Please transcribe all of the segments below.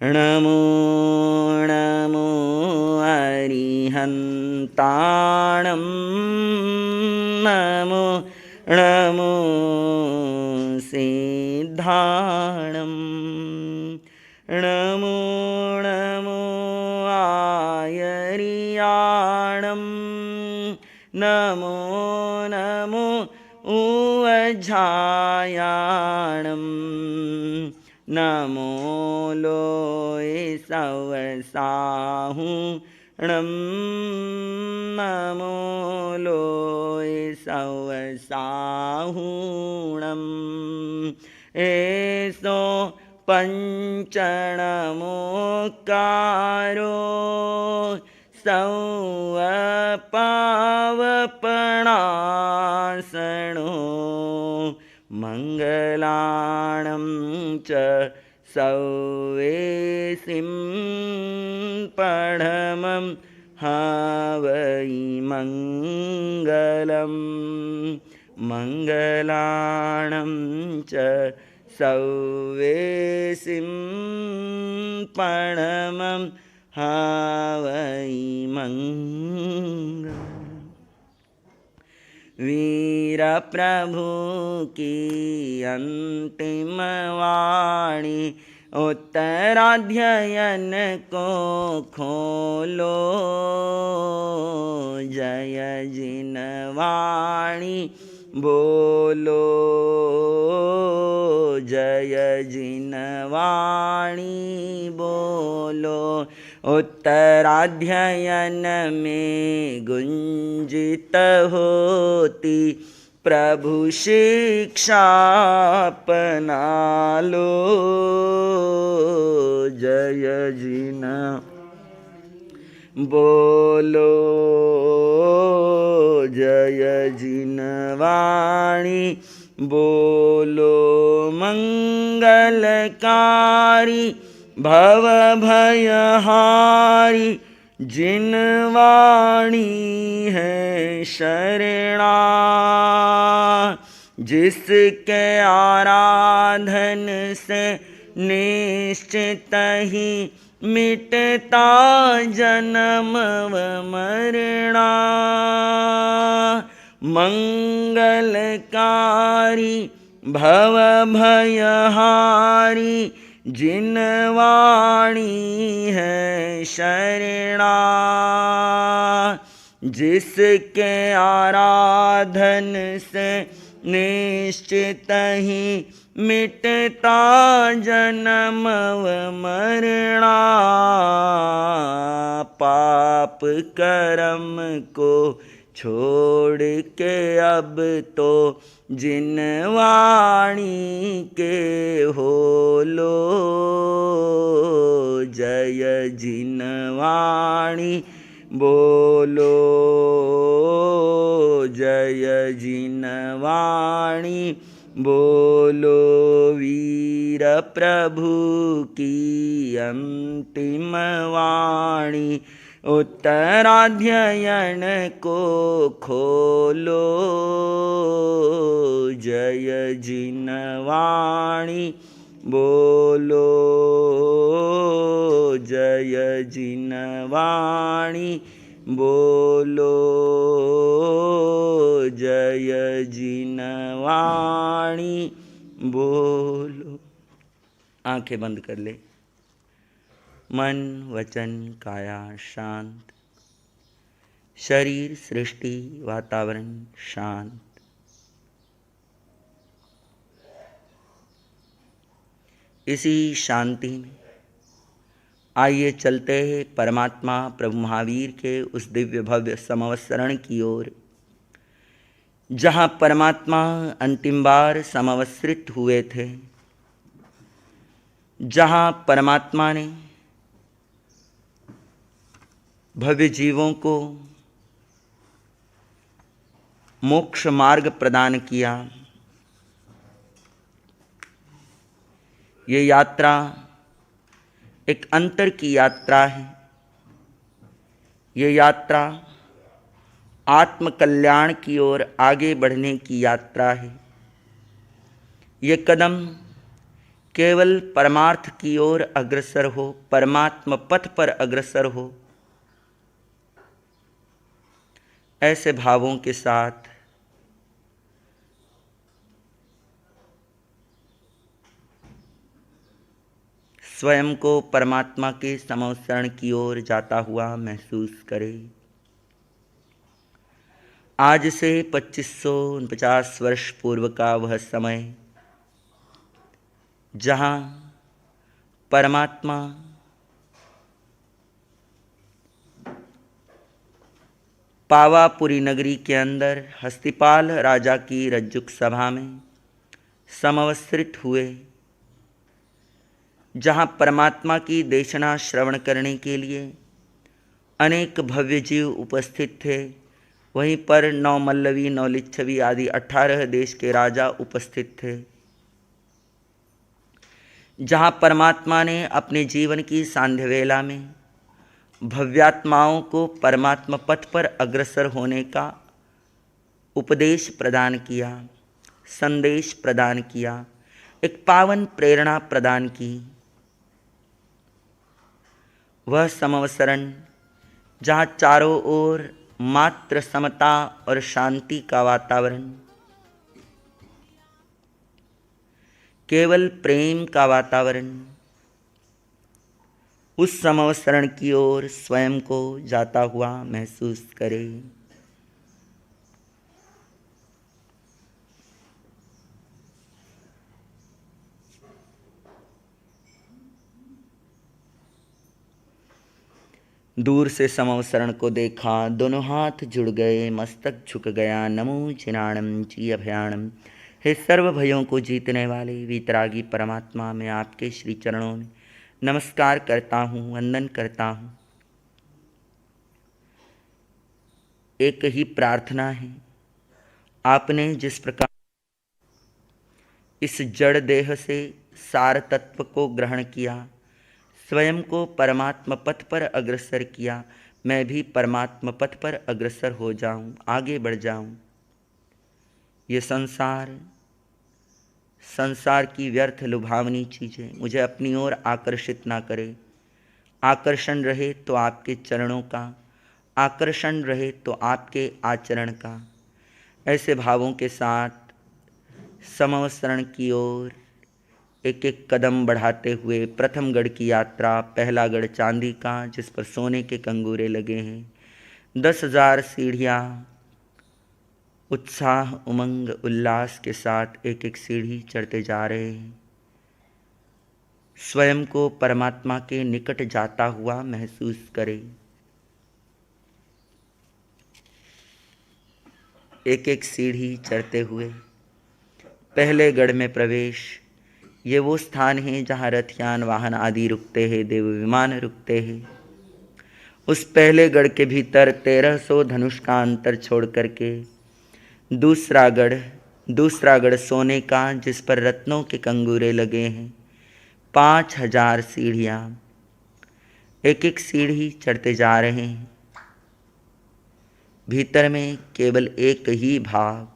नमो नमो अरिहन्ताणं नमो नमो सिद्धाणं नमो नमो आयर्याणं नमो नमो उवझायाणं नमो लोय सवसाहुणं नमो लोय सवसाहुणं एसो पंचणमोकारो सौवपावपणासनो मंगलाणं च सौवेसिं पढमं हावै मंगलम् मंगलाणं च सौवेसिं पढमं हावै मंगलम्। वीर प्रभु की अंतिम वाणी उत्तराध्ययन को खोलो, जय जिनवाणी बोलो, जय जिनवाणी बोलो। उत्तराध्ययन में गुंजित होती प्रभु शिक्षा अपना लो, जय जिन बोलो, जय जिनवाणी बोलो। मंगलकारी भव भयहारी जिनवाणी है शरणा, जिसके आराधन से निश्चित ही मिटता जन्म व मरणा। मंगलकारी भव भयहारी जिनवाणी है शरणा, जिसके आराधन से निश्चित ही मिटता जन्म व मरणा। पाप कर्म को छोड़ के अब तो जिनवाणी के हो लो, जय जिनवाणी बोलो, जय जिनवाणी बोलो। वीर प्रभु की अंतिम वाणी उत्तराध्ययन को खोलो, जय जिनवाणी बोलो, जय जिनवाणी बोलो, जय जिनवाणी बोलो। आंखें बंद कर ले। मन वचन काया शांत, शरीर सृष्टि वातावरण शांत। इसी शांति में आइए चलते हैं परमात्मा प्रभु महावीर के उस दिव्य भव्य समवसरण की ओर, जहाँ परमात्मा अंतिम बार समवस्रित हुए थे, जहाँ परमात्मा ने भव्य जीवों को मोक्ष मार्ग प्रदान किया। ये यात्रा एक अंतर की यात्रा है। ये यात्रा आत्म कल्याण की ओर आगे बढ़ने की यात्रा है। ये कदम केवल परमार्थ की ओर अग्रसर हो, परमात्म पथ पर अग्रसर हो, ऐसे भावों के साथ स्वयं को परमात्मा के समवसरण की ओर जाता हुआ महसूस करे। आज से 2549 वर्ष पूर्व का वह समय जहाँ परमात्मा पावापुरी नगरी के अंदर हस्तिपाल राजा की रज्जुक सभा में समवस्त्रित हुए, जहाँ परमात्मा की देशना श्रवण करने के लिए अनेक भव्य जीव उपस्थित थे, वहीं पर 9 मल्लवी, 9 लिच्छवी आदि 18 देश के राजा उपस्थित थे। जहाँ परमात्मा ने अपने जीवन की सांध्य वेला में भव्यात्माओं को परमात्मा पथ पर अग्रसर होने का उपदेश प्रदान किया, संदेश प्रदान किया, एक पावन प्रेरणा प्रदान की। वह समवसरण जहाँ चारों ओर मात्र समता और शांति का वातावरण, केवल प्रेम का वातावरण, उस समवसरण की ओर स्वयं को जाता हुआ महसूस करे। दूर से समवसरण को देखा, दोनों हाथ जुड़ गए, मस्तक झुक गया। नमो जिनाणम जी अभयाणम। हे सर्व भयों को जीतने वाले वीतरागी परमात्मा, मैं आपके श्री चरणों में नमस्कार करता हूँ, वंदन करता हूँ। एक ही प्रार्थना है, आपने जिस प्रकार इस जड़ देह से सार तत्व को ग्रहण किया, स्वयं को परमात्मा पथ पर अग्रसर किया, मैं भी परमात्मा पथ पर अग्रसर हो जाऊं, आगे बढ़ जाऊं। ये संसार की व्यर्थ लुभावनी चीज़ें मुझे अपनी ओर आकर्षित ना करे। आकर्षण रहे तो आपके चरणों का, आकर्षण रहे तो आपके आचरण का। ऐसे भावों के साथ समवसरण की ओर एक एक कदम बढ़ाते हुए प्रथम गढ़ की यात्रा, पहला गढ़ चांदी का जिस पर सोने के कंगूरे लगे हैं, 10,000 सीढ़ियाँ उत्साह, उमंग, उल्लास के साथ एक एक सीढ़ी चढ़ते जा रहे हैं। स्वयं को परमात्मा के निकट जाता हुआ महसूस करें। एक एक सीढ़ी चढ़ते हुए पहले गढ़ में प्रवेश। ये वो स्थान है जहाँ रथयान वाहन आदि रुकते हैं, देव विमान रुकते हैं। उस पहले गढ़ के भीतर 1300 धनुष का अंतर छोड़ करके दूसरा गढ़ सोने का जिस पर रत्नों के कंगूरे लगे हैं, 5000 सीढ़ियाँ, एक एक सीढ़ी चढ़ते जा रहे हैं। भीतर में केवल एक ही भाव,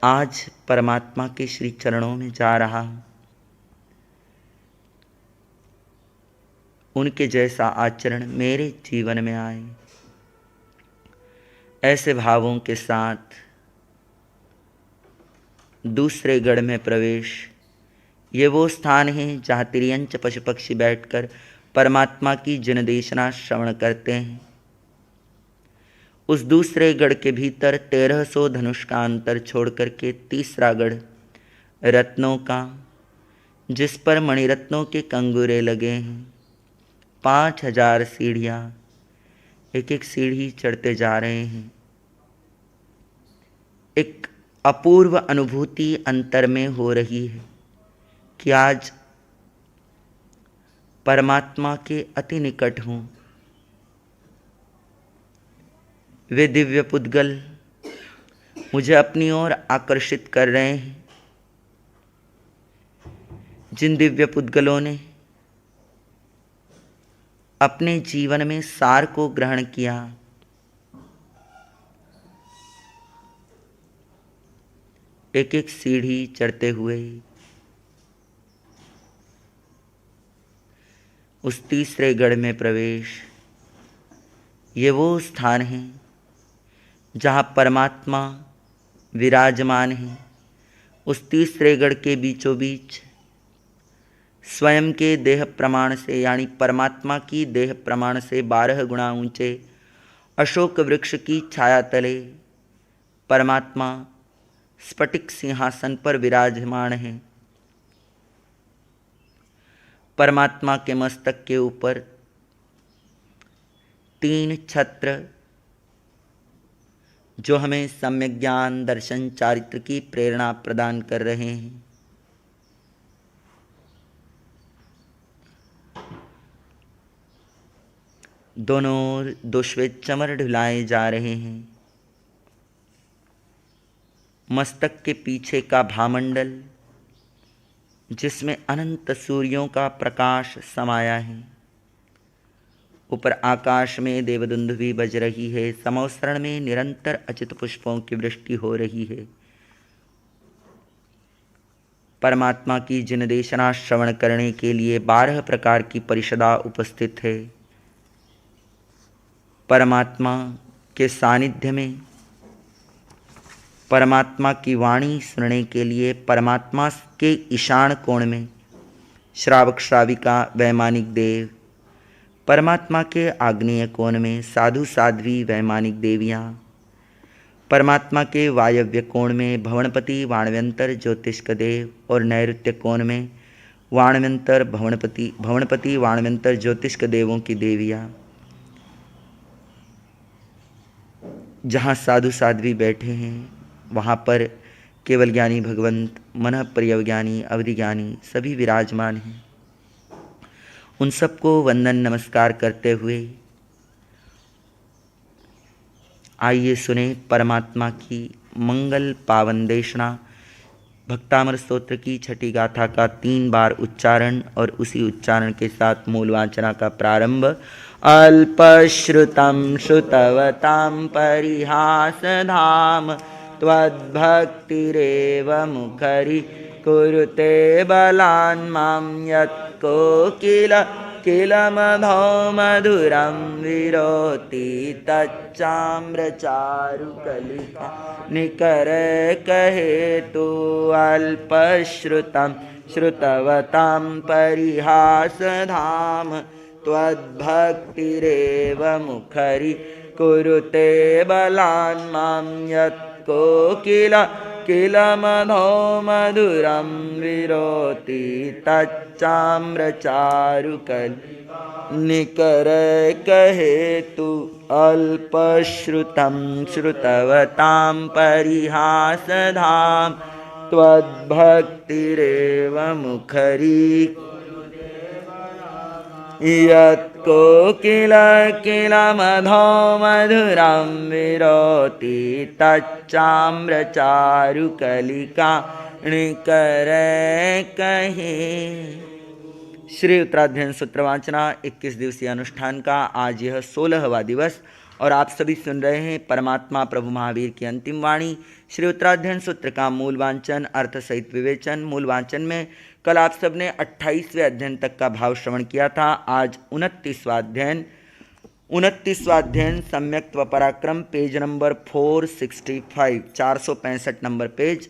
आज परमात्मा के श्री चरणों में जा रहा हूँ, उनके जैसा आचरण मेरे जीवन में आए। ऐसे भावों के साथ दूसरे गढ़ में प्रवेश। ये वो स्थान है जहाँ तिर्यंच पशु पक्षी बैठकर परमात्मा की जिनदेशना श्रवण करते हैं। उस दूसरे गढ़ के भीतर 1300 धनुष का अंतर छोड़ करके तीसरा गढ़ रत्नों का, जिस पर मणिरत्नों के कंगूरे लगे हैं, 5000 सीढ़ियाँ, एक एक सीढ़ी चढ़ते जा रहे हैं। एक अपूर्व अनुभूति अंतर में हो रही है कि आज परमात्मा के अति निकट हूँ। वे दिव्य पुद्गल मुझे अपनी ओर आकर्षित कर रहे हैं। जिन दिव्य पुद्गलों ने अपने जीवन में सार को ग्रहण किया, एक एक सीढ़ी चढ़ते हुए उस तीसरे गढ़ में प्रवेश। ये वो स्थान है जहाँ परमात्मा विराजमान है। उस तीसरे गढ़ के बीचों बीच स्वयं के देह प्रमाण से यानी परमात्मा की देह प्रमाण से 12 गुणा ऊंचे अशोक वृक्ष की छाया तले परमात्मा स्फटिक सिंहासन पर विराजमान है। परमात्मा के मस्तक के ऊपर 3 छत्र जो हमें सम्यक ज्ञान दर्शन चारित्र की प्रेरणा प्रदान कर रहे हैं। दोनों ओर 2 श्वेत चमर ढुलाए जा रहे हैं। मस्तक के पीछे का भामंडल जिसमें अनंत सूर्यों का प्रकाश समाया है। ऊपर आकाश में देवदुंदुभी बज रही है। समवसरण में निरंतर अचित पुष्पों की वृष्टि हो रही है। परमात्मा की जिन देशना श्रवण करने के लिए 12 प्रकार की परिषदा उपस्थित है। परमात्मा के सानिध्य में परमात्मा की वाणी सुनने के लिए परमात्मा के ईशान कोण में श्रावक श्राविका वैमानिक देव, परमात्मा के आग्नेय कोण में साधु साध्वी वैमानिक देवियाँ, परमात्मा के वायव्य कोण में भवनपति वाणव्यंतर ज्योतिष्क देव और नैऋत्य कोण में वाणव्यंतर भवनपति वाणव्यंतर ज्योतिष्क देवों की देवियाँ। जहाँ साधु साध्वी बैठे हैं वहाँ पर केवल ज्ञानी भगवंत, मन प्रिय ज्ञानी, अवधि ज्ञानी सभी विराजमान हैं। उन सबको वंदन नमस्कार करते हुए आइए सुने परमात्मा की मंगल पावन देशना। भक्तामर स्तोत्र की छठी गाथा का 3 बार उच्चारण और उसी उच्चारण के साथ मूल वाचना का प्रारंभ। अल्पश्रुतं श्रुतवतां परिहासधाम त्वद्भक्तिरेव मुखरि कुरुते बलान् मां यत्कोकिलमधो मधुरं विरोति तच्चाम्रचारुकलिका निकरे कहेतु। अल्पश्रुतं श्रुतवतां परिहासधाम त्वद्भक्तिरेव मुखरि कुरुते बलान् मां यत्कोकिलमधो मधुरं विरोति तच्चाम्रचारुकलिका निकरे कहेतु। अल्पश्रुतं श्रुतवतां परिहासधाम त्वद्भक्तिरेव मुखरि यत्कोकिलमधो मधुरं विरोति तच्चाम्रचारुकलिका निकरे कहे। श्री उत्तराध्ययन सूत्र वाचना 21 दिवसीय अनुष्ठान का आज यह 16वां दिवस और आप सभी सुन रहे हैं परमात्मा प्रभु महावीर की अंतिम वाणी। श्री उत्तराध्ययन सूत्र का मूल वांचन, अर्थ सहित विवेचन। मूल वांचन में कल आप सब ने 28वें अध्ययन तक का भाव श्रवण किया था। आज 29वां अध्ययन सम्यक्त्व पराक्रम, पेज नंबर 465, 465 नंबर पेज।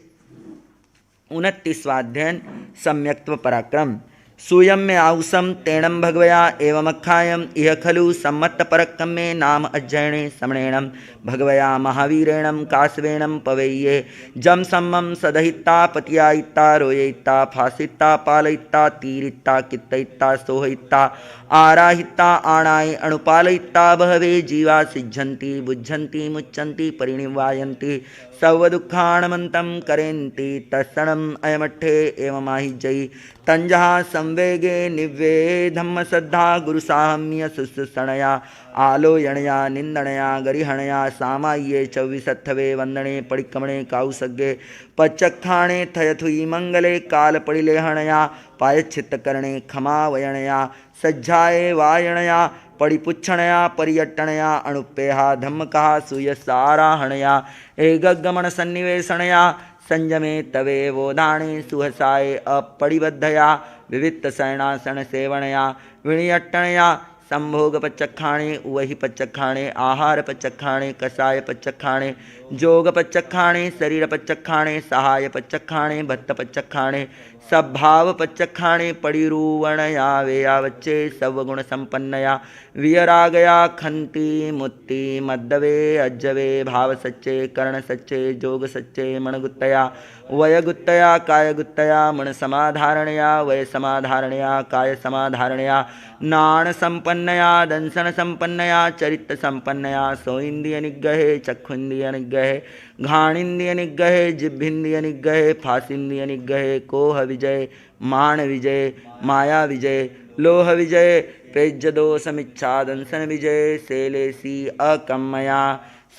29वां अध्ययन सम्यक्त्व पराक्रम। सूयम में आउसम तेणम भगवया एवमख्यायम इह खलु सम्मत्तपरक्रमे नाम अध्ययने समणेणम भगवया महावीरेणम काशवेणम पवेये जम सम्मम सदहिता पतियायिता रोयिता फासिता पालयिता तीरिता कित्तयिता सोहयिता आराहिता आणाय अणुपालयिता बहवे जीवा सिद्धन्ति बुद्धन्ति मुच्यन्ति परिनिर्वायन्ति सर्वदुःखाणमन्तं करेन्ति तत्सणम् अयमठे एवमाहिजयि तंजहा संवेगे निव्ये धम्मश्रद्धा गुरुसाहम्य शुश्रूषणया आलोयणया निंदणया गरिहणया सामाय्ये च विसत्थवे वंदने परिक्रमणे काउसग्गे पच्चक्षाणे थयथुई मंगले कालपरिलेहणया पायच्छित्तकरणे क्षमावयणया सज्जाये वायणया परिपुच्छणया पर्यटणया अणुपेहा धम्मकहा सूयसाराहणया एकगमन सन्निवेशणया संयमे तवे वोधाणे सुहसाये अपरिबद्धया विविक्तशयनासन सेवनया विनियट्टनया संभोग पच्चखाणे वही पच्चखाणे आहार पच्चखाणे कषाय पच्चखाणे जोग पच्चखाणे शरीर पच्चखाणे सहाय पच्चखाणे भत्त पच्चखाणे सद्भाव पच्चखाणे परिरूवणया वेयावच्चे सवगुण संपन्नया वियरागया खंति मुत्ति मद्दवे अज्जवे भाव सच्चे कर्ण सच्चे जोग सच्चे मणगुत्तया वयगुत्तया कायगुत्तया मन समाधारणया वय समाधारणया काय समाधारणया नाण संपन्नया दंसन संपन्नया चरित्र संपन्नया सोइंद्रिय निग्रहे चक्षुंद्रिय निग्रहे घाणिंद्रिय निग्रहे जिभ्भिंद्रिय निग्रहे फासिंद्रिय निग्रहे कोह विजय मान विजय माया विजय लोह विजय पेज्यदोषमिच्छा दंसन विजय शैलेसी अकम्मया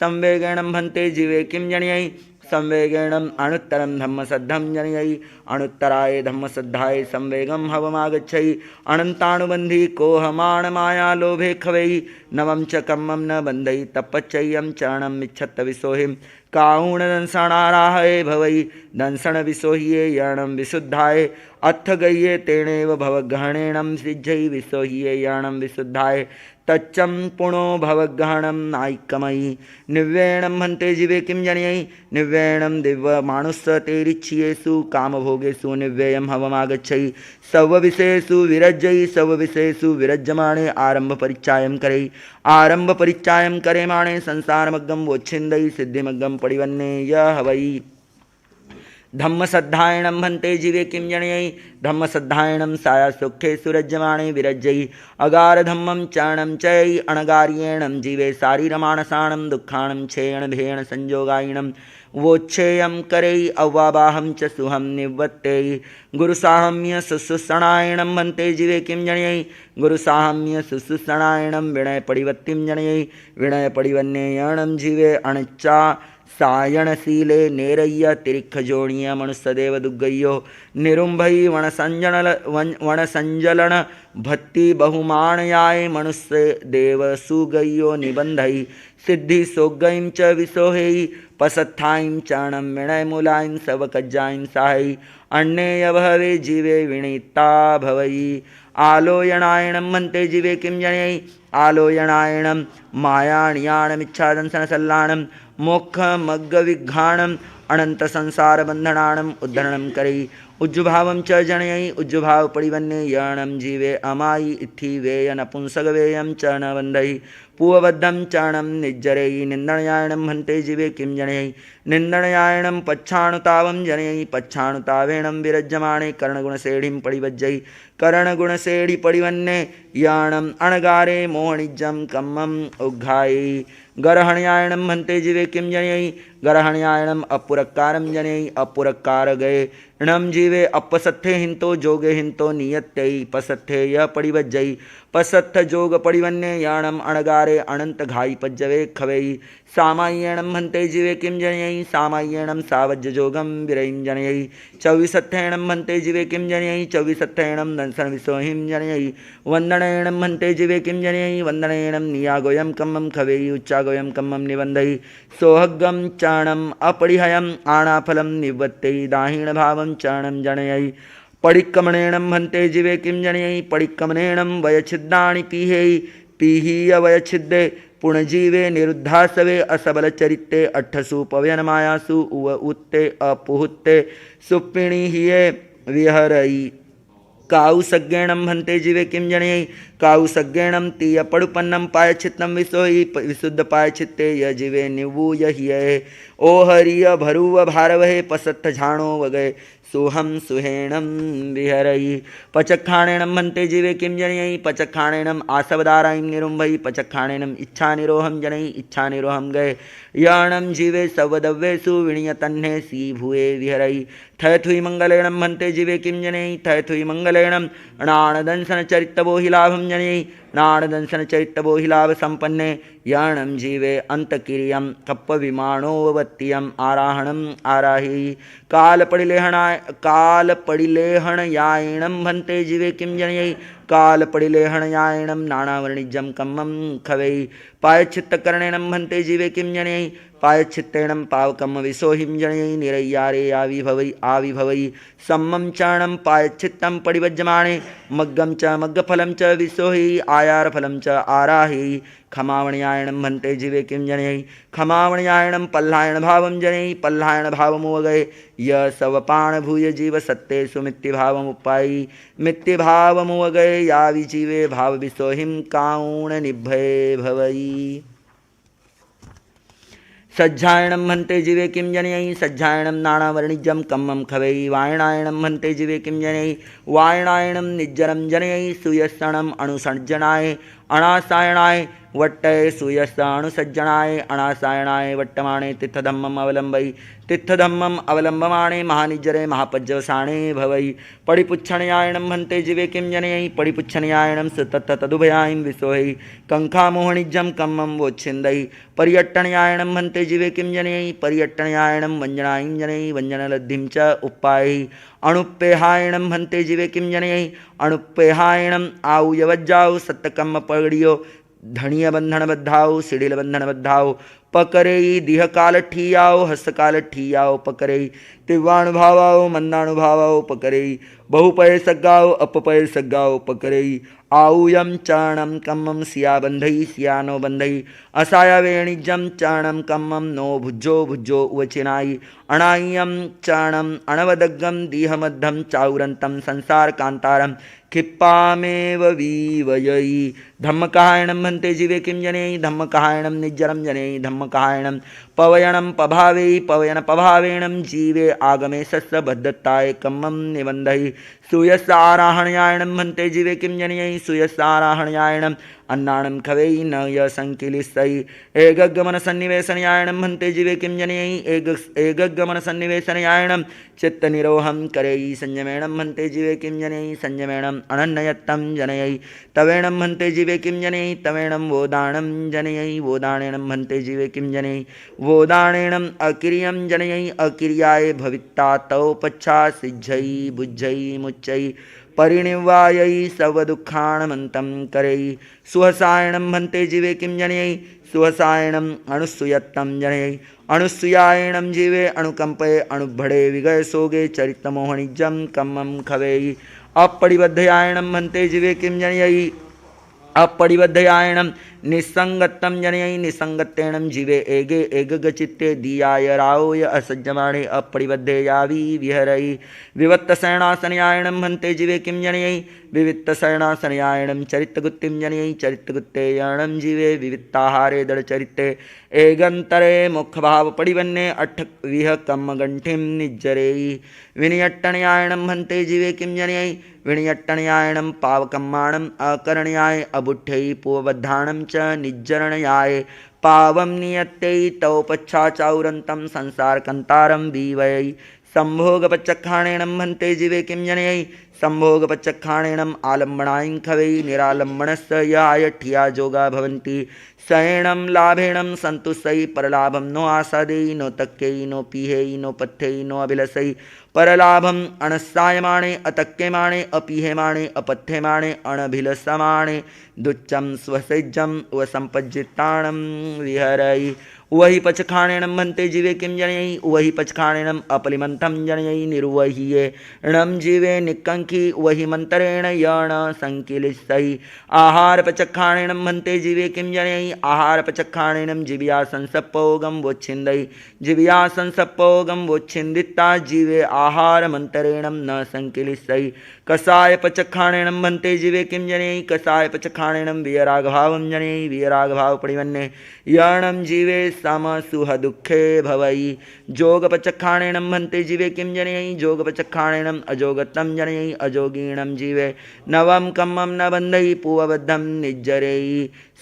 संवेगेणं भन्ते जीवे किं जनियै संवेगेणं अनुत्तरं धम्मसद्धं जनयै अनुत्तराय धम्मसद्धाय संवेगं हवमागच्छै अनन्तानुबन्धी कोहमाण माया लोभे खवै नवं च कम्मं न बन्धै तपच्चय्यं चरणं इच्छत्त विसोहिं काऊणदंसनाराहये भवै दंसन विसोह्ये यर्णं विशुद्धाय अथ गह्ये तेणेव भवग्रहणेनं सिज्झै विसोह्ये यर्णं विशुद्धाय तच्चं पुणो भवग्रहणं नायिकमयि निव्येणं हन्ते जीवे किं जनयै निव्येणं दिव्यमानुष तेरिच्छियेषु कामभोगेषु निव्ययं हवमागच्छै सर्वविषयेषु विरज्यै सर्वविषयेषु विरज्यमाणे आरम्भपरिच्चायं करै आरम्भपरिच्चायं करेमाणे संसारमग्गं वोच्छिन्दै सिद्धिमग्गं परिवन्ने यः वै धम्मसद्धायणं भन्ते जीवे किं जनयै धम्मसद्धायणं साया सुखे सुरज्यमाणे विरज्यै अगारधम्मं चरणं चयै अणगार्येणं जीवे शारीरमानसाणं दुःखाणं क्षेयण भेण संयोगायिणं वोच्छेयं करै अव्वाबाहं च सुहं निवत्यै गुरुसाहम्य शुश्रूषणायणं भन्ते जीवे किं जनयै गुरुसाहम्य शुश्रूषणायणं विनयपरिवत्तिं जनयै विनयपरिवन्नेयणं जीवे अणच्चा सायणशीले नेरय्य तिरिखजोणीय मनुष्यदेव दुग्गय्यो निरुंभई वणसंजलन भत्ति बहुमाणयाय मनुष्य देव सुगय्यो निबंधई सिद्धि सोगईं च विसोहेई पसत्थाईं चरणं विनयमूलाईं सवकज्जाईं साहई अन्येय भवे जीवे विनीता भवई आलोयनायणं भन्ते जीवे किं जनयै आलोयनायणं मायाणियाणमिच्छादंसनसल्लाणं मोक्षमग्गविघ्राणम् अनन्तसंसारबन्धनानाम् उद्धरणं करै उज्जुभावं च जनयै उज्जुभावपरिवन्ने यर्णं जीवे अमायि इत्थि वेय नपुंसकवेयं च न बन्धै पूवबद्धं चरणं निज्जरै निन्दनयायणं भन्ते जीवे किं जनयै निन्दनयायणं पच्छाणुतावं जनयै पच्छाणुतावेणं विरज्यमाणे कर्णगुणसेढिं परिवज्जै कर्णगुणसेढि परिवन्ने याणम् अणगारे मोहनिजं कम्मम् उद्घायै गरहणयायणं भन्ते जीवे किं जनयै गरहणयायणम् अपुरक्कारं जनयै अपुरक्कार गये णं जीवे अपसत्थे हिंतो जोगे हिंतो नियत्यै पसत्थे य परिवज्जै पसत्थ जोग परिवन्ने याणम् अणगारे अनंत घाई पज्जवे खवै सामाय्यणं भन्ते जीवे किं जनयै सामाय्यणं सावज्यजोगं विरयिं जनयै चौविसत्थेणं भन्ते जीवे किं जनयै चौविसत्थेणं दंसन विसोहिं जनयै वन्दनेणं भन्ते जीवे किं जनयै वन्दनेणं नियागोयं कम्मं खवै उच्चागोयं कम्मं निबन्धै सोहग्गं चरणम् अपरिहयम् आणाफलं निवत्तै दाहिणभावं चरणं जनयै पडिक्कमणेणं भन्ते जीवे किं जनयै पडिक्कमणेणं वयच्छिद्दानि पीहेय पीहीय वयच्छिद्दे पुणजीवे निरुद्धासवे असबलचरित्ते अट्ठसु पवयनमायासु उव उत्ते अपुहुत्ते सुप्पिणीहिये विहरयि काउसज्ञेणं भन्ते जीवे किं जनयै काउसज्ञेणं तीयपडुपन्नं पायच्छित्तं विसोहि विशुद्धपायच्छित्ते य जीवे निवूय हिये ओहरिय भरुव भारवहे पसत्थ झाणो वगय सोहं सुहेणं विहरयि पचखाणेनं भन्ते जीवे किं जनयै पचखाणेनं आसवदारायं निरुम्भै पचखाणेनं इच्छानिरोहं जनयै इच्छानिरोहं गये याणं जीवे सवदव्येषु विणीयतह्ने सी भुवे विहरयि थयथुई मंगलेणं भन्ते जीवे किं जनयै थयथुई मंगलेणं नाणदंसनचरितबोहिलाभं जनयै नाणदंसनचरितबोहिलाभ संपन्ने याणं जीवे अंतकिरियं कप्पविमानोवत्तियम् आराहणम् आराहि कालपडिलेहणाय कालपडिलेहणयायणं भन्ते जीवे किं जनयै कालपडिलेहणयायणं नानावर्णिजं कम्मं खवै पायच्छित्तकरणेनं भन्ते जीवे किं जनयै पायच्छित्तेनं पावकं विसोहिं जनयै निरय्यारे आविभवै सम्मं चरणं पायच्छित्तं परिवज्यमाणे मग्गं च मग्गफलं च विसोहि आयारफलं च आराहि खमावणयायणं भन्ते जीवे किं जनयै खमावणयायणं पल्लायण भावं जनयै पल्लायण भावमुवगये य सवपाण भूय जीव सत्तेषु मिथ्यभावमुपायि मिथ्यभावमुवगये यावि जीवे भाव विसोहिं काउण निभये भवै सज्जायणं भन्ते जीवे किं जनयै सज्जायणं नानावर्णिजं कम्मं खवै वायणायणं भन्ते जीवे किं जनयै वायणायणं निज्जरं जनयै सुयसणम् अणुसज्जनाय अणासायणाय वट्टय सूयस्ताणुसज्जनाय अणासायणाय वट्टमाणे तिथधम्मम् अवलम्बै तिथधम्मम् अवलम्बमाणे महानिज्जरे महापज्जवसाणे भवै पडिपुच्छणयायणं भन्ते जीवे किं जनयै पडिपुच्छणयायणं सुतत्तदुभयायं विसोहै कङ्खामोहनिज्जं कम्मं वोच्छिन्दै पर्यट्टणयायणं भन्ते जीवे किं जनयै पर्यट्टणयायणं वञ्जनायं जनयै वञ्जनलब्धिं च उपायै अणुप्पेहायणं भन्ते जीवे किं जनयै अणुप्पेहायणं आऊयवज्जाऊ सत्तकम्म पगड़ियो धनिय बंधन बद्धाओ सिडिल बंधन बद्धाओ पकड़ई दिह काल ठीयाओ हस्त काल ठीयाओ पकड़ई तिव्वाणुभावाओ मंदाणुभावाओ पकड़ई बहुपय सग्गाओ अपपय सग्गाओ पकड़ई आऊयम चरणम कम्मम सिया बंधई सिया नो बंधई असाया वेणिजम चरणम कम्मम नो भुज्जो भुज्जो उवचिनाई अणाय्यम चरणम अणवदग्गम दीहमद्धम चाउरंतम संसार कांतारम क्षिप्पामेव वीवयई धम्मकायणं भन्ते जीवे किं जनयै धम्मकायणं निज्जरं जनयै धम्मकायणं पवयणं पभावे पवयन पभावेणं जीवे आगमे सस्य बद्धत्ताय कम्मं निबन्धै सूयस्साराहणयायणं भन्ते जीवे किं जनयै सूयस्साराहणयायणं अन्नाणं खवै न यसंकिलिस्तै एकगमनसन्निवेशनयायणं भन्ते जीवे किं जनयै एकगमनसन्निवेशनयायणं चित्तनिरोहं करैः संयमेणं भन्ते जीवे किं जनयै संयमेणं अनन्ययत्तं जनयै तवेणं भन्ते जीवे किं जनयै तवेणं वोदाणं जनयै वोदाणेनं भन्ते जीवे किं जनयै वोदाणेनं अकिर्यं जनयै अकिर्याय भवित्ता तौ पच्छा सिज्झै बुज्झै मुच्चै परिनिवायै सर्वदुःखाणमन्तं करैः सुहसायणं भन्ते जीवे किं जनयै सुहसायणं अणुसूयत्तं जनयै अणुसूयायणं जीवे अणुकंपये अणुभड़े विगय सोगे चरितमोहनिजं कम्मं खवै अपरिबद्धयायणं भन्ते जीवे किं जनयै अपरिबद्धयायणं निस्संगत्तं जनयै निस्संगत्तेणं जीवे एगे एकगचित्ते दीयाय रावोय असज्जमाणे अपरिबद्धे यावी विहरै विवत्तशयनासनयायणं भन्ते जीवे किं जनयै विवित्तशयनासनयायणं चरितगुत्तिं जनयै चरितगुत्तेयाणं जीवे विवित्ताहारे दृढचरित्ते एगन्तरे मुखभावपडिवन्ने अट्ठविह कम्मगण्ठिं निज्जरै विनियट्टणयायणं भन्ते जीवे किं जनयै विनियट्टणयायणं पावकम्माणम् अकर्णयाय अबुद्धै पूवबद्धाणं च निज्जरणयाय पावं नियत्यै तौ पच्छाचाउरन्तं संसारकन्तारं वीवयै संभोगपच्चखाणेनं भन्ते जीवे किं जनयै संभोगपच्चखाणेनं आलम्बनायं खवै निरालम्बनस्य याय ठिया जोगा भवन्ति सयेणं लाभेणं सन्तुष्टै परलाभं नो आसादै नो तक्कै नो पीहै नो पथ्यै नो अभिलषै परलाभम् अणस्सायमाणे अतक्यमाणे अपीहेमाणे अपथ्यमाणे अणभिलषमाणे दुच्चं स्वसेज्जं वसंपज्जिताणं विहरै वही पचखाणेनं भन्ते जीवे किं जनयै वही पचखाणेनं अपलिमन्थं जनयै निर्वह्ये णं जीवे निक्कंखी वही मन्तरेण यण संकिलिस्तै आहारपचखाणेनं भन्ते जीवे किं जनयै आहारपचखाणेनं जीव्या संसप्पोगं वोच्छिन्दै जीव्या संसप्पोगं वोच्छिन्दिता जीवे आहारमन्तरेणं न संकिलिस्तै कषायपचखाणेनं भन्ते जीवे किं जनयै कषायपचखाणेनं वियरागभावं जनयै वियरागभावपरिवन्ने यणं जीवे समसुह दुःखे भवै जोगपचखाणेनं भन्ते जीवे किं जनयै जोगपचखाणेनं अजोगतं जनयै अजोगीणं जीवे नवं कम्मं न बन्धै पूवबद्धं निज्जरै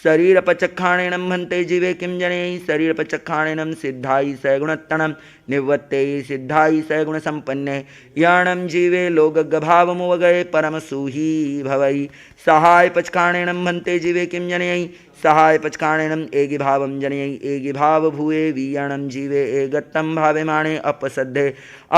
शरीरपचखाणेनं भन्ते जीवे किं जनयै शरीरपचखाणेनं सिद्धाय सगुणत्तणं निवृत्ते सिद्धाय सगुणसम्पन्ने याणं जीवे लोकगभावमुवगये परमसुही भवै सहायपचखाणेनं भन्ते जीवे किं जनयै सहाय पचकाणेनम एगी भावम जनयई एगी भाव भूये वीयणम जीवे एगत्तम भावेमाणे अपसद्धे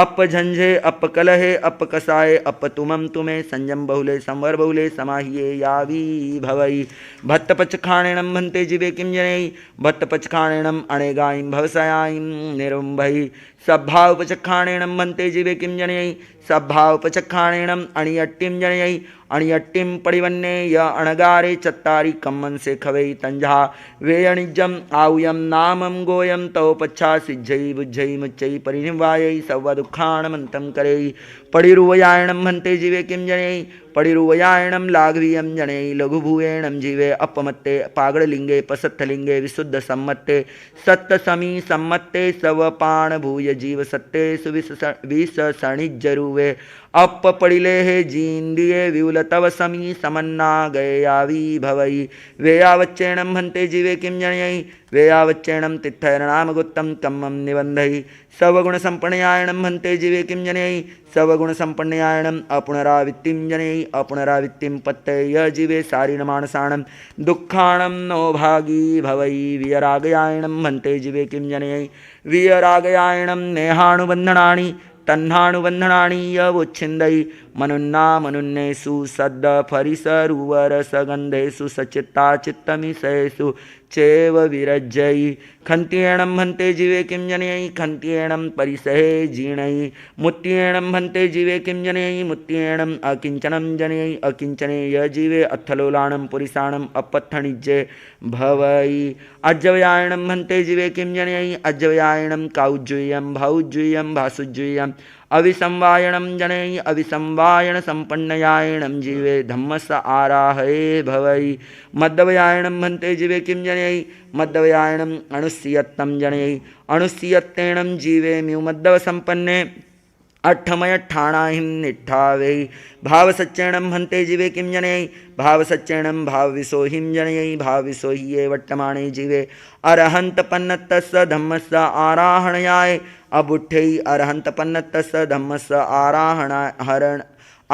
अपझंझे अपकलहे अपकसाये अपतुमम तुमे संयम बहुले संवर बहुले समाहिये यावी भवई भत्तपचखाणेनम भन्ते जीवे किम जनयई भत्तपचखाणेनम अणेगाईं भवसयाईं निरुम्भई सद्भावपचखाणेनम भन्ते जीवे किम जनयई सद्भावपचखाणेनम अणियट्टिम जनयई अणियट्टिम परिवन्ने य अणगारे चत्तारि कम्मन से खवै तंजा वेयणिजम आउयम नामम गोयम तव पच्छा सिज्जई बुज्जई मुच्चई परिनिवायै सव दुःखाणमन्तं करैः पडिरुवयायणं भन्ते जीवे किं जनैः पडिरुवयायणं लाघवीयं जनैः लघुभूयेणं जीवे अपमत्ते पागड़लिंगे पसत्थलिंगे विशुद्ध सम्मत्ते सत्तसमी सम्मत्ते सवपाण भूय जीव सत्ते सुविसणिज्जरुवे अप पड़िले हे जींदिये विउल तव समी समन्ना गयावी भवई वेयावच्चेणं भन्ते जीवे किं जनयई वेयावच्चेणं तित्थैर्नामगुत्तं कम्मं निबन्धई सवगुणसम्पन्नयायणं भन्ते जीवे किं जनयई सवगुणसम्पन्नयायणं अपुनरावित्तिं जनयई अपुनरावित्तिं पत्तय जीवे सारिणमानसाणं दुःखाणं नो भागी भवई वियरागयायणं भन्ते जीवे किं जनयई वियरागयायणं नेहानुबन्धनानि तन्हानुबन्धनानि यवुच्छिन्दयि मनुन्ना मनुन्नेषु सद्द फरिसरुवरसगन्धेषु सचित्ता चित्तमिषेषु चैव विरज्ययि खन्त्येणं भन्ते जीवे किं जनयि खन्त्येणं परिसहे जीर्णयि मुत्येणं भन्ते जीवे किं जनयि मुत्येणं अकिञ्चनं जनयि अकिञ्चने य जीवे अत्थलोलाणं पुरिसाणं अपत्थणिज्ये भवयि अज्जवयायणं भन्ते जीवे किं जनयि अज्जवयायणं काउज्जुय्यं भाउज्जुय्यं भासुज्जुय्यं अविसंवायणं जनयि अविसंवायण संपन्नयायणं जीवे धम्मस आराहये भवई मद्दवयायणं भन्ते जीवे किं जनयि मद्दवयायणं अणुस्सियत्तं जनयि अणुस्सियत्तेणं जीवे म्युमद्दव संपन्ने अट्ठमयट्ठाणाहिं निट्ठावै भावसच्चेणं भन्ते जीवे किं जनयि भावसच्चेणं भावविसोहिं जनयि भावविसोहिये वर्तमाने जीवे अरहन्तपन्नतस्य धम्मस्य आराहणयाय अबुद्धै अरहन्तपन्नतस्य धम्मस्य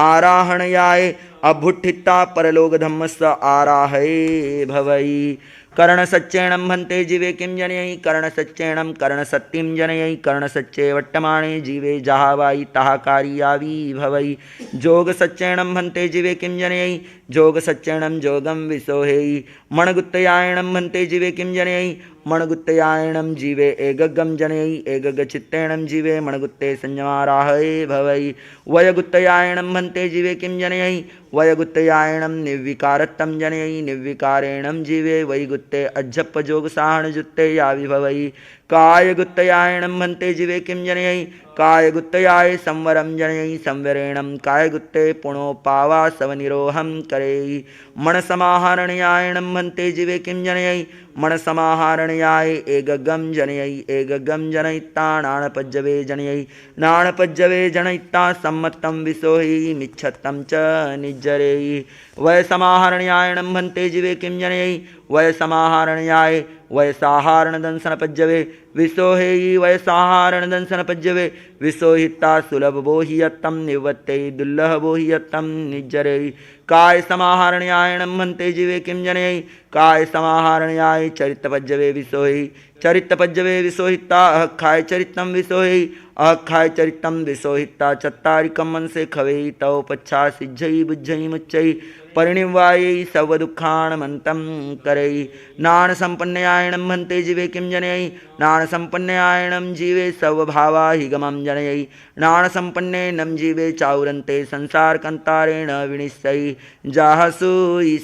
आराहणयाय अभुट्ठिता परलोकधम्मस्य आराहये भवई कर्णसच्चेणं भन्ते जीवे किं जनयि कर्णसच्चेणं कर्णसत्तिं जनयि कर्णसच्चे वर्तमाने जीवे जहावाई ताहाकारियावी भवई जोगसच्चेणं भन्ते जीवे किं जनयि जोगसच्चेणं जोगं विसोहेयि मणगुत्तयायणं भन्ते जीवे किं जनयि मणगुत्तयायणं जीवे एगगं जनयि एगगचित्तेणं जीवे मणगुत्ते संयमाराहये भवई वयगुत्तयायणं भन्ते जीवे किं जनयि वयगुत्तयायणं निर्विकारत्तं जनयि निर्विकारेणं जीवे वैगुत्ते अज्जप्पजोगसाहणजुत्ते यावि भवई कायगुत्तयायणं भन्ते जीवे किं जनयि कायगुत्तयाय संवरं जनयि संवरेणं कायगुत्ते पुणोपावासवनिरोहं करेयि मणसमाहरणयायणं भन्ते जीवे किं जनयि मणसमाहरणयाय एगगं जनयि एगगं जनयित्ता नाणपज्जवे जनयि नाणपज्जवे जनयित्ता सम्मत्तं विसोहि मिच्छत्तं च निज्जरेयि वयसमाहरणयायणं भन्ते जीवे किं जनयि वयसमाहरणयाय वयसाहारणदंसनपज्जवे विसोहेयि वयसाहारणदंसनपज्जवे विसोहिता सुलभबोहियत्तं निवत्ते दुर्लभबोहियत्तं निज्जरेयि काय समाहरणयायणं भन्ते जीवे किं जनयि काय समाहरणयाय चरितपज्जवे विसोहि चरितपज्जवे विसोहिता अहखाय चरितं विसोहि अहखाय चरितं विसोहिता चत्तारिकं मनसे खवेयि तव पच्छा सिज्जयि बुज्जयि मुच्चयि परिनिवायै सर्वदुःखाणमन्तं करैः नाणसम्पन्नयायणं भन्ते जीवे किं जनयि नाणसम्पन्नयायणं जीवे सर्वभावाहिगमं जनयि नाणसम्पन्नेनं जीवे चाउरन्ते संसारकन्तारेण विनिश्चयि जाहसु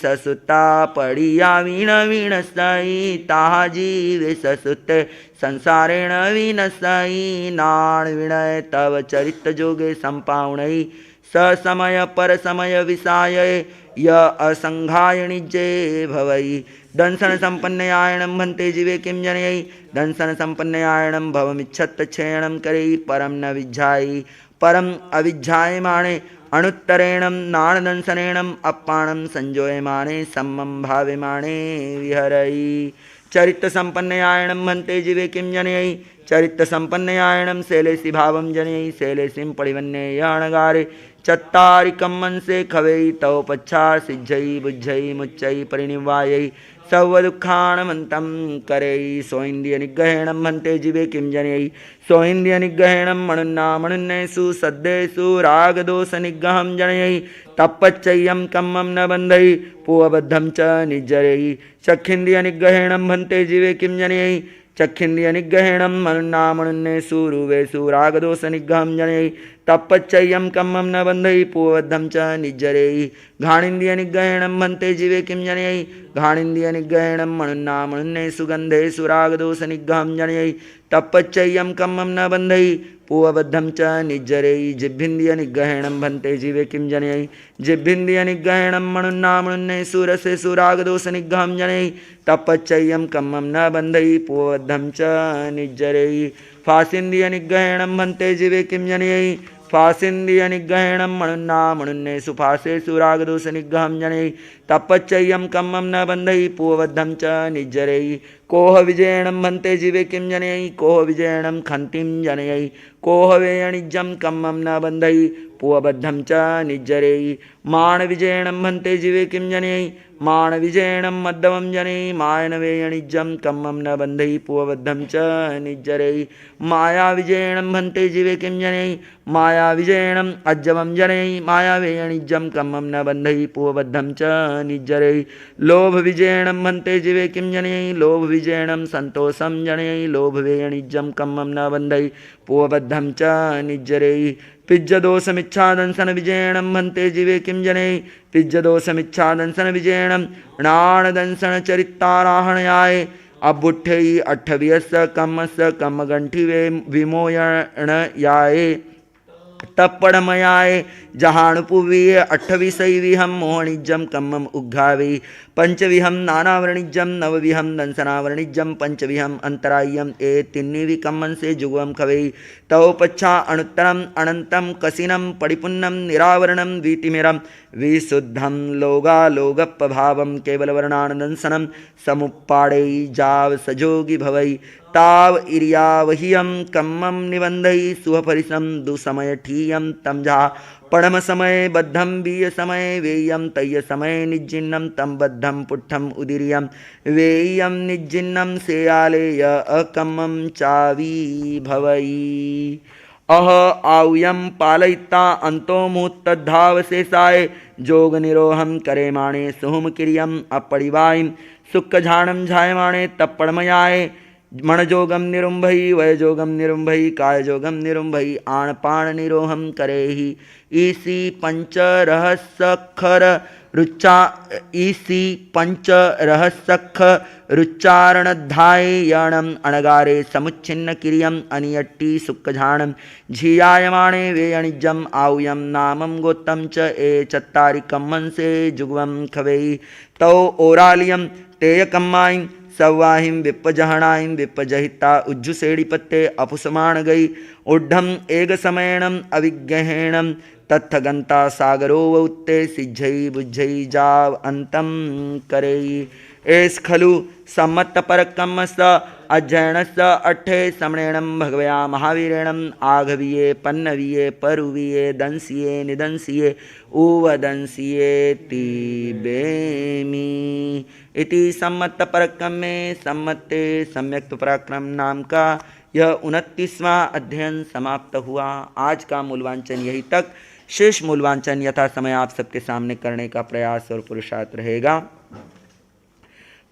ससुता पडिया वीणवीणस्तयि ताहा जीवे ससुते संसारेण विनश्ययि नाण विनय तव चरितजोगे सम्पावणयि ससमय परसमय विषाय य असंघायणिज्ये भवई दंसन संपन्नयायणं भन्ते जीवे किं जनयि दंसन संपन्नयायणं भवमिच्छत्तच्छेणं करैः परं न विज्झायि परम अविज्झायमाणे अणुत्तरेणं नाणदंसनेणं अप्पाणं संजोयमाणे सम्मं भावेमाणे विहरयि चरितसम्पन्नयायणं भन्ते जीवे किं जनयि चरितसम्पन्नयायणं शैलेषि भावं जनयि शैलेषिं परिवन्ने याणगारे चत्तारि कम्मन से खवै तव पच्छा सिज्झै बुज्झै मुच्चै परिनिवायै सर्वदुःखानमन्तं करै सोऽन्द्रिय निग्रहेणं भन्ते जीवे किं जनयै सोऽन्द्रिय निग्रहेणं मणुन्नामणुन्नेषु सद्येषु रागदोषनिग्रहं जनयै तपच्चय्यं कम्मं न बन्धै पूवबद्धं च निज्जरै चक्षिन्द्रिय निग्रहेणं भन्ते जीवे किं जनयै चक्षिन्द्रिय निग्रहेणं मणुन्नामणुन्नेषु रूपेषु रागदोषनिग्रहं जनयै तपच्चय्यं कम्मं न बन्धै पूवबद्धं च निज्जरै घाणेन्द्रिय निग्रहेणं भन्ते जीवे किं जनयै घाणेन्द्रिय निग्रहेणं मणुन्नामणुन्नेषु गन्धेषु रागदोषनिग्रहं जनयै तपच्चय्यं कम्मं न बन्धै पूवबद्धं च निज्जरै जिह्वेन्द्रिय निग्रहेणं भन्ते जीवे किं जनयै जिह्वेन्द्रिय निग्रहेणं मणुन्नामणुन्नेषु रसेषु रागदोषनिग्रहं जनयै तपच्चय्यं कम्मं न बन्धै पूवबद्धं च निज्जरै फासेन्द्रिय निग्रहेणं भन्ते जीवे किं जनयै फासेन्द्रिय निग्रहेणं मणुन्नामणुन्नेषु फासेषु रागदोषनिग्रहं जनयै तपच्चय्यं कम्मं न बन्धै पूवबद्धं च निज्जरै कोह विजयणं भन्ते जीवे किं जनयै कोह विजयणं खन्तिं जनयै कोह वेयणिज्यं कम्मं न बन्धै पूवबद्धं च निज्जरै माण विजयणं भन्ते जीवे किं जनयै माण विजयणं मद्दवं जनयै मायन वेयणिज्यं कम्मं न बन्धै पूवबद्धं च निज्जरै माया विजयणं भन्ते जीवे किं जनयै माया विजयणं अज्जवं जनयै माया वेयणिज्यं कम्मं न बन्धै पूवबद्धं च निज्जरै लोभ विजयणं भन्ते जीवे किं जनयै लोभ विजयणं सन्तोषं जनयै लोभ वेयणिज्यं कम्मं न बन्धै पूवबद्धं च निज्जरै पिज्जदोषमिच्छादंसन विजयणं भन्ते जीवे किं जनयै पिज्जदोषमिच्छादंसन विजयणं णाणदंसन चरिताराहणयाय अबुठ्ठै अट्ठवियस्य कम्मस्य कम्मगंठि विमोयणयाय तप्पड़मयाय जहाणुपुवीय अट्ठविसैविहं मोहनिज्यं कम्मम उग्घावै पंचविहं नानावर्णिज्यं नवविहं दंसनावर्णिज्यं पंचविहं अंतराय्यम ए तिन्निवि कम्मन से जुगवम खवै तव पच्छा अणुत्तरम अनंतं कसिनं परिपुन्नं निरावरणं वीतिमिरं विशुद्धं लोगालोगपभावं केवलवर्णानदंसनं समुप्पाडै जाव सजोगी भवै ताव इरियावहियं कम्मं निबन्धै सुहपरिसं दुसमयठीयं तमझा पणम समय बद्धं बीय समय वेयं तय्य समय निज्जिन्नं तम बद्धं पुट्ठम उदीर्यं वेयं निज्जिन्नं सेयालेय अकम्मं चावी भवै अह आव्यं पालयिता अंतो मुहूर्तद्धावशेषाय जोग निरोहं करेमाणे सुहुम किरियम अपरिवायं सुखझाणं झायमाणे तप्पड़मयाय मणजोगम निरुंभई वयजोगम निरुंभई कायजोगम निरुंभई आणपाण निरोहम करेहि ईसी पंच रहस्यखर रुच्चा ईसी पंच रहस्यख रुच्चारणध्यायणम अणगारे समुच्छिन्न किरियम अनियट्टी सुखझाणम झीयायमाणे वेयणिज्यम आव्यम नामम गोत्तम च ए चत्तारि कम्मन से जुगवम खवै तौ ओरालियम तेयकम्मायं सवाहिं विप्पजहणाईं विप्पजहिता उज्जुसेड़ीपत्ते अपुसमाण गई ऊढ़म एग समयणम अविज्ञहेणम तत्थगंता सागरो वौत्ते सिज्झई बुज्झई जाव अंतम करई एस खलु सम्मत परकम्मस अध्ययनस अट्ठे समणेणं भगवया महावीरेणं आघवीये पन्नवीये परुवीये दंसिये निदंसिये उवदंसियेति बेमी इति सम्मत परकम में सम्मते सम्यक्त पराक्रम नाम का यह 29वां अध्ययन समाप्त हुआ। आज का मूलवांचन यही तक। शेष मूलवांचन यथा समय आप सबके सामने करने का प्रयास और पुरुषार्थ रहेगा।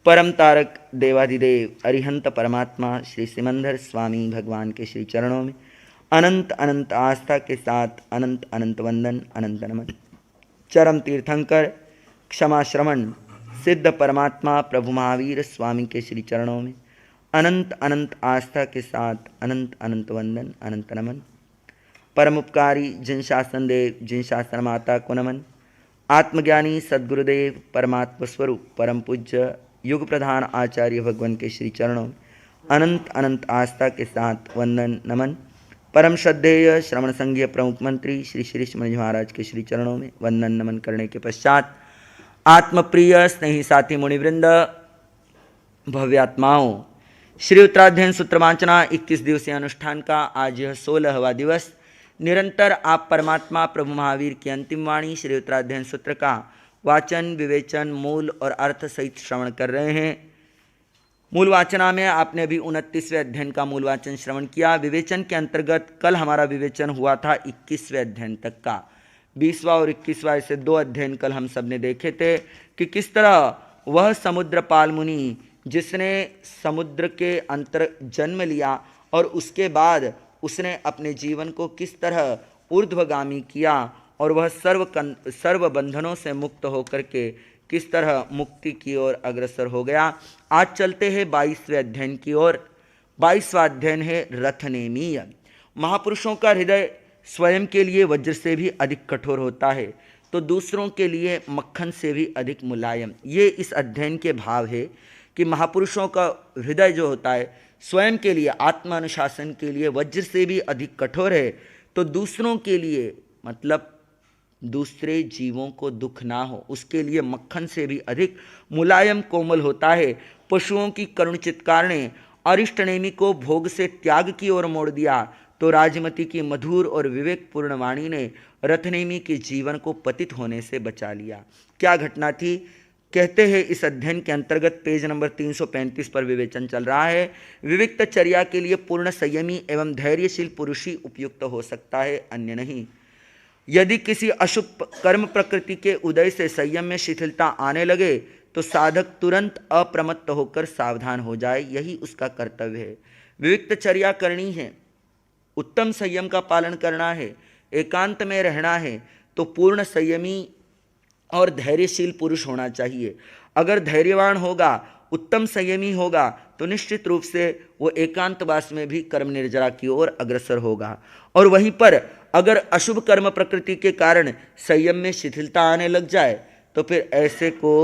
परम तारक देवाधिदेव अरिहंत परमात्मा श्री सिमंदर स्वामी भगवान के श्री चरणों में अनंत अनंत आस्था के साथ अनंत अनंत वंदन अनंत नमन। चरम तीर्थंकर क्षमा श्रवण सिद्ध परमात्मा प्रभु महावीर स्वामी के श्री चरणों में अनंत अनंत आस्था के साथ अनंत अनंत वंदन अनंत नमन। परम उपकारी जिन शासन देव जिन शासन माता को नमन। आत्मज्ञानी सद्गुरुदेव परमात्म स्वरूप परम पूज्य युग प्रधान आचार्य भगवान के श्री चरणों में अनंत अनंत आस्था के साथ वंदन नमन। परम श्रद्धेय श्रवण संघीय प्रमुख मंत्री श्री श्री मुनि महाराज के श्री चरणों में वंदन नमन करने के पश्चात आत्मप्रिय स्नेही साथी मुनिवृंद भव्यात्माओं, श्री उत्तराध्ययन सूत्र वांचना 21 दिवसीय अनुष्ठान का आज यह 16वां दिवस निरंतर आप परमात्मा प्रभु महावीर की अंतिम वाणी श्री उत्तराध्ययन सूत्र का वाचन, विवेचन, मूल और अर्थ सहित श्रवण कर रहे हैं। मूल वाचना में आपने अभी 29वें अध्ययन का मूल वाचन श्रवण किया। विवेचन के अंतर्गत कल हमारा विवेचन हुआ था 21वें अध्ययन तक का। 20वां और 21वां ऐसे 2 अध्ययन कल हम सब ने देखे थे कि किस तरह वह समुद्रपाल मुनि जिसने समुद्र के अंतर जन्म लिया और उसके बाद उसने अपने जीवन को किस तरह ऊर्ध्वगामी किया और वह सर्व बंधनों से मुक्त होकर के किस तरह मुक्ति की ओर अग्रसर हो गया। आज चलते हैं 22वें अध्ययन की ओर। 22वां अध्ययन है रथनेमीय। महापुरुषों का हृदय स्वयं के लिए वज्र से भी अधिक कठोर होता है तो दूसरों के लिए मक्खन से भी अधिक मुलायम। ये इस अध्ययन के भाव है कि महापुरुषों का हृदय जो होता है स्वयं के लिए आत्म अनुशासन के लिए वज्र से भी अधिक कठोर है तो दूसरों के लिए मतलब दूसरे जीवों को दुख ना हो उसके लिए मक्खन से भी अधिक मुलायम कोमल होता है। पशुओं की करुणचित्कार ने अरिष्टनेमी को भोग से त्याग की ओर मोड़ दिया तो राजमती की मधुर और विवेकपूर्ण वाणी ने रथनेमी के जीवन को पतित होने से बचा लिया। क्या घटना थी कहते हैं इस अध्ययन के अंतर्गत पेज नंबर 335 पर विवेचन चल रहा है। विविक्त चर्या के लिए पूर्ण संयमी एवं धैर्यशील पुरुष ही उपयुक्त हो सकता है, अन्य नहीं। यदि किसी अशुभ कर्म प्रकृति के उदय से संयम में शिथिलता आने लगे तो साधक तुरंत अप्रमत्त होकर सावधान हो जाए, यही उसका कर्तव्य है। विविक्त चर्या करनी है, उत्तम संयम का पालन करना है, एकांत में रहना है तो पूर्ण संयमी और धैर्यशील पुरुष होना चाहिए। अगर धैर्यवान होगा, उत्तम संयमी होगा तो निश्चित रूप से वो एकांतवास में भी कर्म निर्जरा की ओर अग्रसर होगा। और वहीं पर अगर अशुभ कर्म प्रकृति के कारण संयम में शिथिलता आने लग जाए तो फिर ऐसे को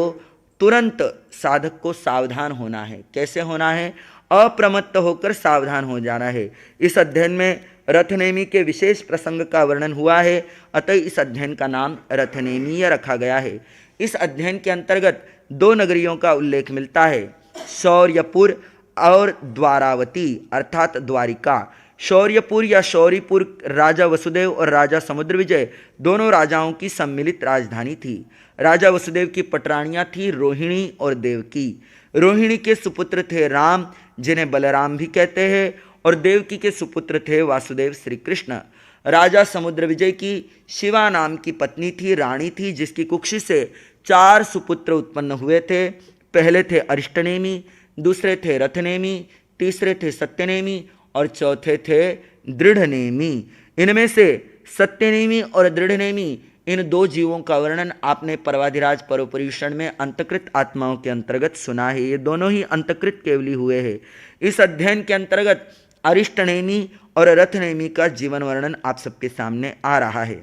तुरंत साधक को सावधान होना है। कैसे होना है? अप्रमत्त होकर सावधान हो जाना है। इस अध्ययन में रथनेमी के विशेष प्रसंग का वर्णन हुआ है, अतः इस अध्ययन का नाम रथनेमीय रखा गया है। इस अध्ययन के अंतर्गत 2 नगरियों का उल्लेख मिलता है, शौर्यपुर और द्वारावती अर्थात द्वारिका। शौर्यपुर या शौरीपुर राजा वसुदेव और राजा समुद्रविजय दोनों राजाओं की सम्मिलित राजधानी थी। राजा वसुदेव की पटरानियां थी रोहिणी और देवकी। रोहिणी के सुपुत्र थे राम जिन्हें बलराम भी कहते हैं और देवकी के सुपुत्र थे वासुदेव श्री कृष्ण। राजा समुद्रविजय की शिवा नाम की पत्नी थी, रानी थी, जिसकी कुक्षी से 4 सुपुत्र उत्पन्न हुए थे। पहले थे अरिष्टनेमी, दूसरे थे रथनेमी, तीसरे थे सत्यनेमी और चौथे थे दृढ़नेमी। इनमें से सत्यनेमी और दृढ़नेमी इन 2 जीवों का वर्णन आपने पर्वाधिराज परोपरीषण में अंतकृत आत्माओं के अंतर्गत सुना है। ये दोनों ही अंतकृत केवली हुए हैं। इस अध्ययन के अंतर्गत अरिष्टनेमी और रथनेमी का जीवन वर्णन आप सबके सामने आ रहा है।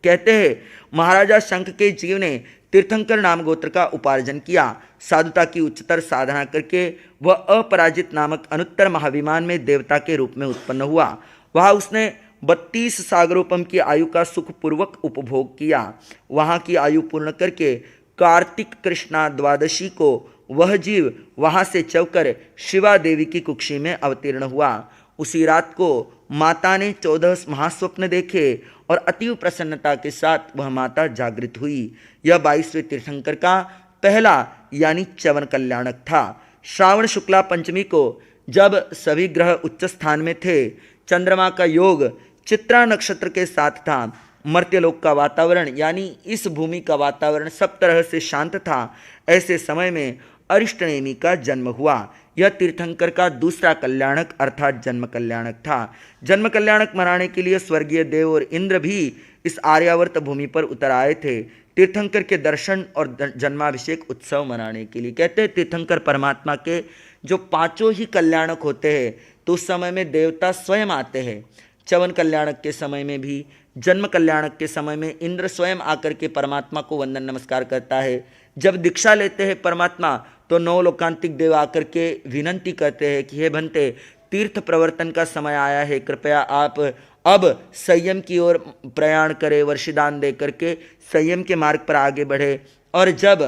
कहते हैं महाराजा शंख के जीव ने तीर्थंकर नाम गोत्र का उपार्जन किया। साधुता की उच्चतर साधना करके वह अपराजित नामक अनुत्तर महाविमान में देवता के रूप में उत्पन्न हुआ। वहाँ उसने 32 सागरोपम की आयु का सुखपूर्वक उपभोग किया। वहाँ की आयु पूर्ण करके कार्तिक कृष्णा द्वादशी को वह जीव वहाँ से चलकर शिवा देवी की कुक्षी में अवतीर्ण हुआ। उसी रात को माता ने 14 महास्वप्न देखे और अतीव प्रसन्नता के साथ वह माता जागृत हुई। यह 22वें तीर्थंकर का पहला यानी च्यवन कल्याणक था। श्रावण शुक्ला पंचमी को जब सभी ग्रह उच्च स्थान में थे, चंद्रमा का योग चित्रा नक्षत्र के साथ था, मर्त्यलोक का वातावरण यानी इस भूमि का वातावरण सब तरह से शांत था, ऐसे समय में अरिष्टनेमी का जन्म हुआ। यह तीर्थंकर का दूसरा कल्याणक अर्थात जन्म कल्याणक था। जन्म कल्याणक मनाने के लिए स्वर्गीय देव और इंद्र भी इस आर्यावर्त भूमि पर उतर आए थे तीर्थंकर के दर्शन और जन्माभिषेक उत्सव मनाने के लिए। कहते हैं तीर्थंकर परमात्मा के जो 5 ही कल्याणक होते हैं तो उस समय में देवता स्वयं आते हैं। च्यवन कल्याणक के समय में भी, जन्म कल्याणक के समय में इंद्र स्वयं आकर के परमात्मा को वंदन नमस्कार करता है। जब दीक्षा लेते हैं परमात्मा तो 9 लोकांतिक देव आकर के विनंती करते हैं कि हे भंते, तीर्थ प्रवर्तन का समय आया है, कृपया आप अब संयम की ओर प्रयाण करें, वर्षिदान दे करके संयम के मार्ग पर आगे बढ़े। और जब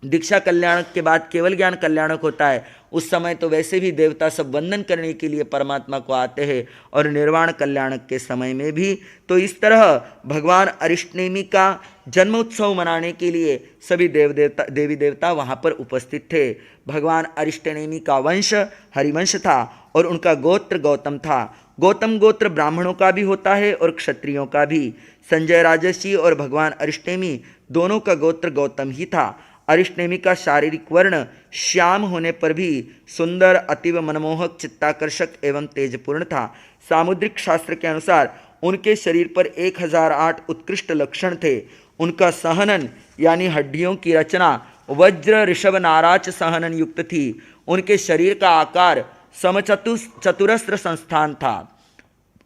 दीक्षा कल्याणक के बाद केवल ज्ञान कल्याणक होता है, उस समय तो वैसे भी देवता सब वंदन करने के लिए परमात्मा को आते हैं, और निर्वाण कल्याणक के समय में भी। तो इस तरह भगवान अरिष्टनेमि का जन्मोत्सव मनाने के लिए सभी देवी देवता वहाँ पर उपस्थित थे। भगवान अरिष्टनेमि का वंश हरिवंश था और उनका गोत्र गौतम था। गौतम गोत्र ब्राह्मणों का भी होता है और क्षत्रियों का भी। संजय राजर्षि और भगवान अरिष्टनेमि दोनों का गोत्र गौतम ही था। अरिष्टनेमि का शारीरिक वर्ण श्याम होने पर भी सुंदर, अतीव मनमोहक, चित्ताकर्षक एवं तेजपूर्ण था। सामुद्रिक शास्त्र के अनुसार उनके शरीर पर 1008 उत्कृष्ट लक्षण थे। उनका सहनन यानी हड्डियों की रचना वज्र ऋषभ नाराच सहनन युक्त थी। उनके शरीर का आकार समचतुरस्र संस्थान था।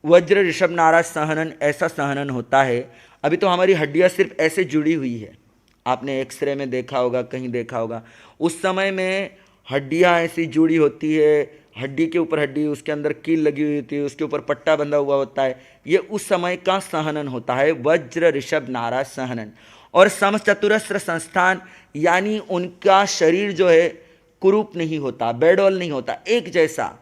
वज्र ऋषभ नाराज सहनन ऐसा सहनन होता है। अभी तो हमारी हड्डियां सिर्फ ऐसे जुड़ी हुई है, आपने एक्सरे में देखा होगा, कहीं देखा होगा। उस समय में हड्डियां ऐसी जुड़ी होती है, हड्डी के ऊपर हड्डी, उसके अंदर कील लगी हुई होती है, उसके ऊपर पट्टा बंधा हुआ होता है। ये उस समय का सहनन होता है, वज्र ऋषभ नाराज सहनन। और समचतुरस्र संस्थान यानी उनका शरीर जो है कुरूप नहीं होता, बेडौल नहीं होता, एक जैसा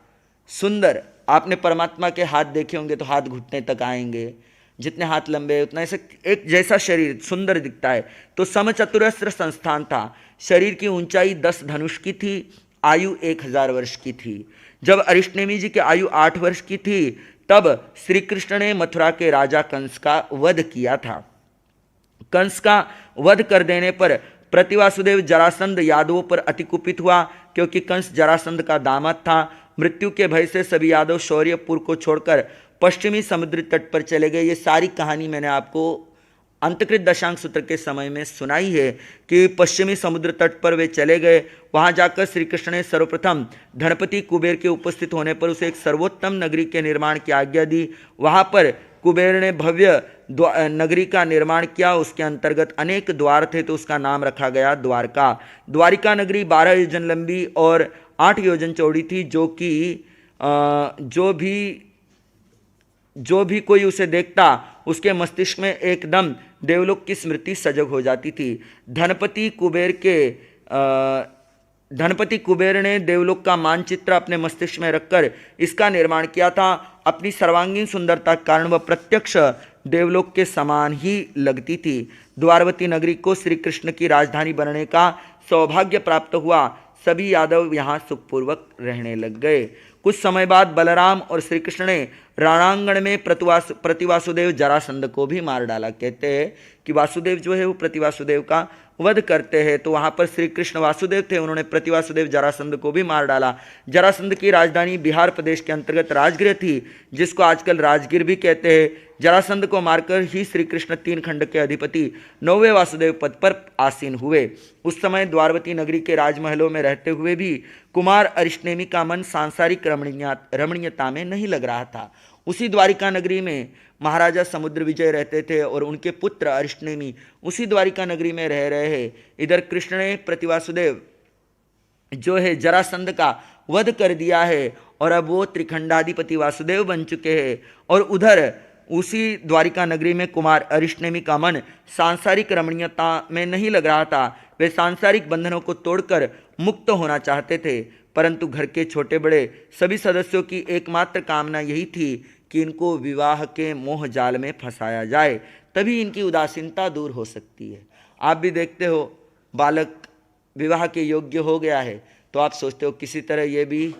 सुंदर। आपने परमात्मा के हाथ देखे होंगे तो हाथ घुटने तक आएंगे, जितने हाथ लंबे उतना ऐसे एक जैसा शरीर सुंदर दिखता है। तो समचतुरस्र संस्थान था। शरीर की ऊंचाई 10 धनुष की थी, आयु 1000 वर्ष की थी। जब अरिष्टनेमि जी की आयु 8 वर्ष की थी तब श्री कृष्ण ने मथुरा के राजा कंस का वध किया था। कंस का वध कर देने पर प्रतिवासुदेव जरासंध यादवों पर अति कुपित हुआ, क्योंकि कंस जरासंध का दामाद था। मृत्यु के भय से सभी यादव शौर्यपुर को छोड़कर पश्चिमी समुद्री तट पर चले गए। ये सारी कहानी मैंने आपको अंतकृत दशांक सूत्र के समय में सुनाई है कि पश्चिमी समुद्र तट पर वे चले गए। वहाँ जाकर श्री कृष्ण ने सर्वप्रथम धनपति कुबेर के उपस्थित होने पर उसे एक सर्वोत्तम नगरी के निर्माण की आज्ञा दी। वहाँ पर कुबेर ने भव्य नगरी का निर्माण किया। उसके अंतर्गत अनेक द्वार थे तो उसका नाम रखा गया द्वारका। द्वारिका नगरी 12 योजन लंबी और 8 योजन चौड़ी थी, जो भी कोई उसे देखता उसके मस्तिष्क में एकदम देवलोक की स्मृति सजग हो जाती थी। धनपति कुबेर ने देवलोक का मानचित्र अपने मस्तिष्क में रखकर इसका निर्माण किया था। अपनी सर्वांगीण सुंदरता के कारण वह प्रत्यक्ष देवलोक के समान ही लगती थी। द्वारवती नगरी को श्री कृष्ण की राजधानी बनने का सौभाग्य प्राप्त हुआ। सभी यादव यहाँ सुखपूर्वक रहने लग गए। कुछ समय बाद बलराम और श्री कृष्ण ने रणांगण में प्रतिवासुदेव जरासंध को भी मार डाला। कहते हैं कि वासुदेव जो है वो प्रतिवासुदेव का वध करते हैं, तो वहाँ पर श्री कृष्ण वासुदेव थे, उन्होंने प्रतिवासुदेव जरासंध को भी मार डाला। जरासंध की राजधानी बिहार प्रदेश के अंतर्गत राजगृह थी, जिसको आजकल राजगीर भी कहते हैं। जरासंध को मारकर ही श्री कृष्ण 3 खंड के अधिपति 9वें वासुदेव पद पर आसीन हुए। उस समय द्वारवती नगरी के राजमहलों में रहते हुए भी कुमार अरिष्टनेमि का मन सांसारिक रमणीयता में नहीं लग रहा था। उसी द्वारिका नगरी में महाराजा समुद्र विजय रहते थे और उनके पुत्र अरिष्टनेमि उसी द्वारिका नगरी में रह रहे हैं। इधर कृष्ण ने प्रतिवासुदेव जो है जरासंध का वध कर दिया है और अब वो त्रिखंडाधिपति वासुदेव बन चुके हैं। और उधर उसी द्वारिका नगरी में कुमार अरिष्टनेमि का मन सांसारिक रमणीयता में नहीं लग रहा था। वे सांसारिक बंधनों को तोड़कर मुक्त होना चाहते थे, परंतु घर के छोटे बड़े सभी सदस्यों की एकमात्र कामना यही थी कि इनको विवाह के मोह जाल में फंसाया जाए, तभी इनकी उदासीनता दूर हो सकती है। आप भी देखते हो, बालक विवाह के योग्य हो गया है तो आप सोचते हो किसी तरह ये भी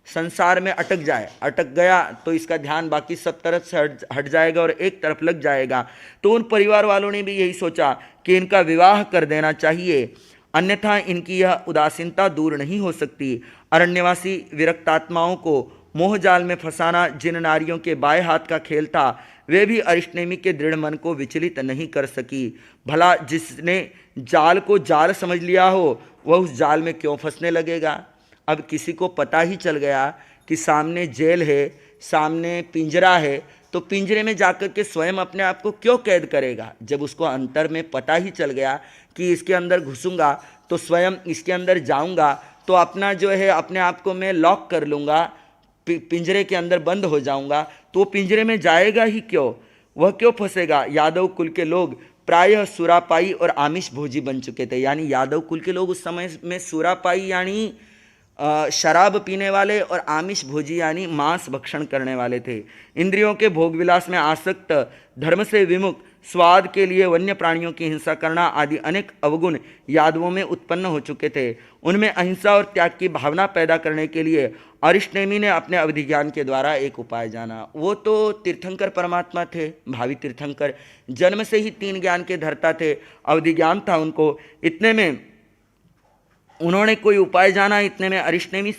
संसार में अटक जाए, अटक गया तो इसका ध्यान बाकी सब तरफ से हट जाएगा और एक तरफ लग जाएगा। तो उन परिवार वालों ने भी यही सोचा कि इनका विवाह कर देना चाहिए, अन्यथा इनकी यह उदासीनता दूर नहीं हो सकती। अरण्यवासी विरक्तात्माओं को मोहजाल में फंसाना जिन नारियों के बाएं हाथ का खेल था, वे भी अरिष्टनेमि के दृढ़ मन को विचलित नहीं कर सकी। भला जिसने जाल को जाल समझ लिया हो वह उस जाल में क्यों फंसने लगेगा। अब किसी को पता ही चल गया कि सामने जेल है, सामने पिंजरा है, तो पिंजरे में जाकर के स्वयं अपने आप को क्यों कैद करेगा। जब उसको अंतर में पता ही चल गया कि इसके अंदर घुसूंगा तो स्वयं इसके अंदर जाऊंगा तो अपना जो है अपने आप को मैं लॉक कर लूँगा, पिंजरे के अंदर बंद हो जाऊंगा, तो वो पिंजरे में जाएगा ही क्यों, वह क्यों फंसेगा। यादव कुल के लोग प्रायः सुरापाई और आमिष भोजी बन चुके थे। यानी यादव कुल के लोग उस समय में सुरापाई यानी शराब पीने वाले और आमिष भोजी यानी मांस भक्षण करने वाले थे। इंद्रियों के भोग विलास में आसक्त, धर्म से विमुख, स्वाद के लिए वन्य प्राणियों की हिंसा करना आदि अनेक अवगुण यादवों में उत्पन्न हो चुके थे। उनमें अहिंसा और त्याग की भावना पैदा करने के लिए अरिष्टनेमि ने अपने अवधि ज्ञान के द्वारा एक उपाय जाना। वो तो तीर्थंकर परमात्मा थे, भावी तीर्थंकर, जन्म से ही 3 ज्ञान के धर्ता थे, अवधि ज्ञान था उनको। इतने में उन्होंने कोई उपाय जाना। इतने में अरिष्टनेमि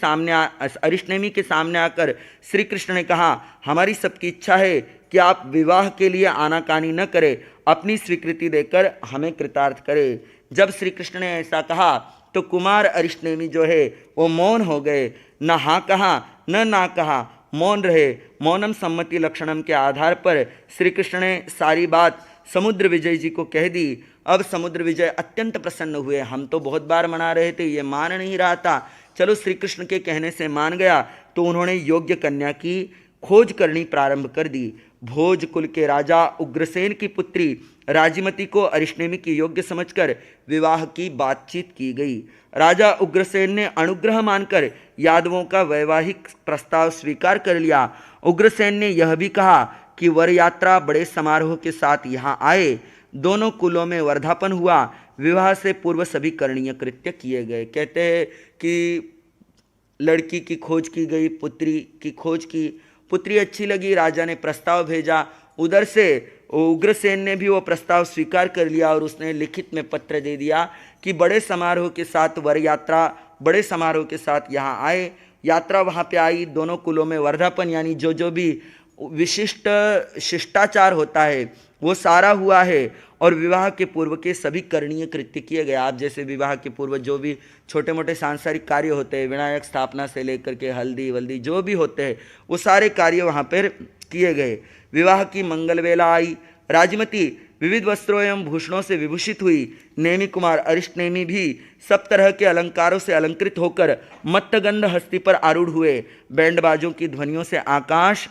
के सामने आकर श्री कृष्ण ने कहा, हमारी सबकी इच्छा है कि आप विवाह के लिए आनाकानी न करें, अपनी स्वीकृति देकर हमें कृतार्थ करें। जब श्री कृष्ण ने ऐसा कहा तो कुमार अरिष्टनेमि जो है वो मौन हो गए, न हाँ कहा न ना कहा, मौन रहे। मौनम सम्मति लक्षणम के आधार पर श्री कृष्ण ने सारी बात समुद्र विजय जी को कह दी। अब समुद्र विजय अत्यंत प्रसन्न हुए। हम तो बहुत बार मना रहे थे, ये मान नहीं रहा था, चलो श्री कृष्ण के कहने से मान गया। तो उन्होंने योग्य कन्या की खोज करनी प्रारंभ कर दी। भोज कुल के राजा उग्रसेन की पुत्री राजिमती को अरिष्टनेमि की योग्य समझकर विवाह की बातचीत की गई। राजा उग्रसेन ने अनुग्रह मानकर यादवों का वैवाहिक प्रस्ताव स्वीकार कर लिया। उग्रसेन ने यह भी कहा कि वर यात्रा बड़े समारोह के साथ यहाँ आए। दोनों कुलों में वर्धापन हुआ। विवाह से पूर्व सभी करणीय कृत्य किए गए। कहते हैं कि लड़की की खोज की गई, पुत्री की खोज की, पुत्री अच्छी लगी, राजा ने प्रस्ताव भेजा। उधर से उग्रसेन ने भी वो प्रस्ताव स्वीकार कर लिया और उसने लिखित में पत्र दे दिया कि बड़े समारोह के साथ वर यात्रा बड़े समारोह के साथ यहाँ आए। यात्रा वहाँ पे आई। दोनों कुलों में वर्धापन यानी जो जो भी विशिष्ट शिष्टाचार होता है वो सारा हुआ है और विवाह के पूर्व के सभी करणीय कृत्य किए गए। आप जैसे विवाह के पूर्व जो भी छोटे मोटे सांसारिक कार्य होते हैं, विनायक स्थापना से लेकर के हल्दी वल्दी जो भी होते हैं, वो सारे कार्य वहाँ पर किए गए। विवाह की मंगल वेला आई। राजमती विविध वस्त्रों एवं भूषणों से विभूषित हुई। नेमि कुमार अरिष्टनेमि भी सब तरह के अलंकारों से अलंकृत होकर मत्तगंध हस्ती पर आरूढ़ हुए। बैंड बाजों की ध्वनियों से आकाश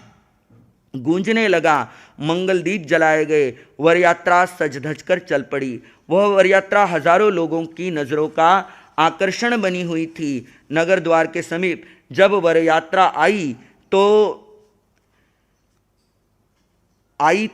गूंजने लगा। मंगल दीप जलाए गए। वर यात्रा सज धज कर चल पड़ी। वह वर यात्रा हजारों लोगों की नजरों का आकर्षण बनी हुई थी। नगर द्वार के समीप जब वर यात्रा आई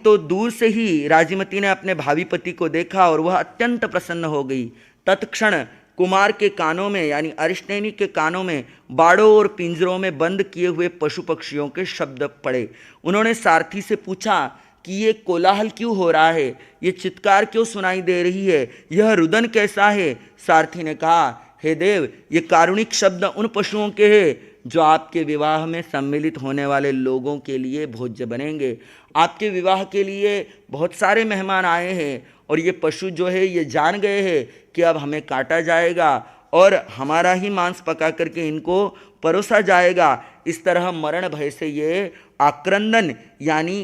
तो दूर से ही राजिमती ने अपने भावी पति को देखा और वह अत्यंत प्रसन्न हो गई। तत्क्षण कुमार के कानों में यानी अरिष्टनेमि के कानों में बाड़ों और पिंजरों में बंद किए हुए पशु पक्षियों के शब्द पड़े। उन्होंने सारथी से पूछा कि ये कोलाहल क्यों हो रहा है, ये चित्कार क्यों सुनाई दे रही है, यह रुदन कैसा है। सारथी ने कहा, हे देव, ये कारुणिक शब्द उन पशुओं के हैं जो आपके विवाह में सम्मिलित होने वाले लोगों के लिए भोज्य बनेंगे। आपके विवाह के लिए बहुत सारे मेहमान आए हैं और ये पशु जो है ये जान गए हैं कि अब हमें काटा जाएगा और हमारा ही मांस पका करके इनको परोसा जाएगा। इस तरह मरण भय से ये आक्रंदन यानी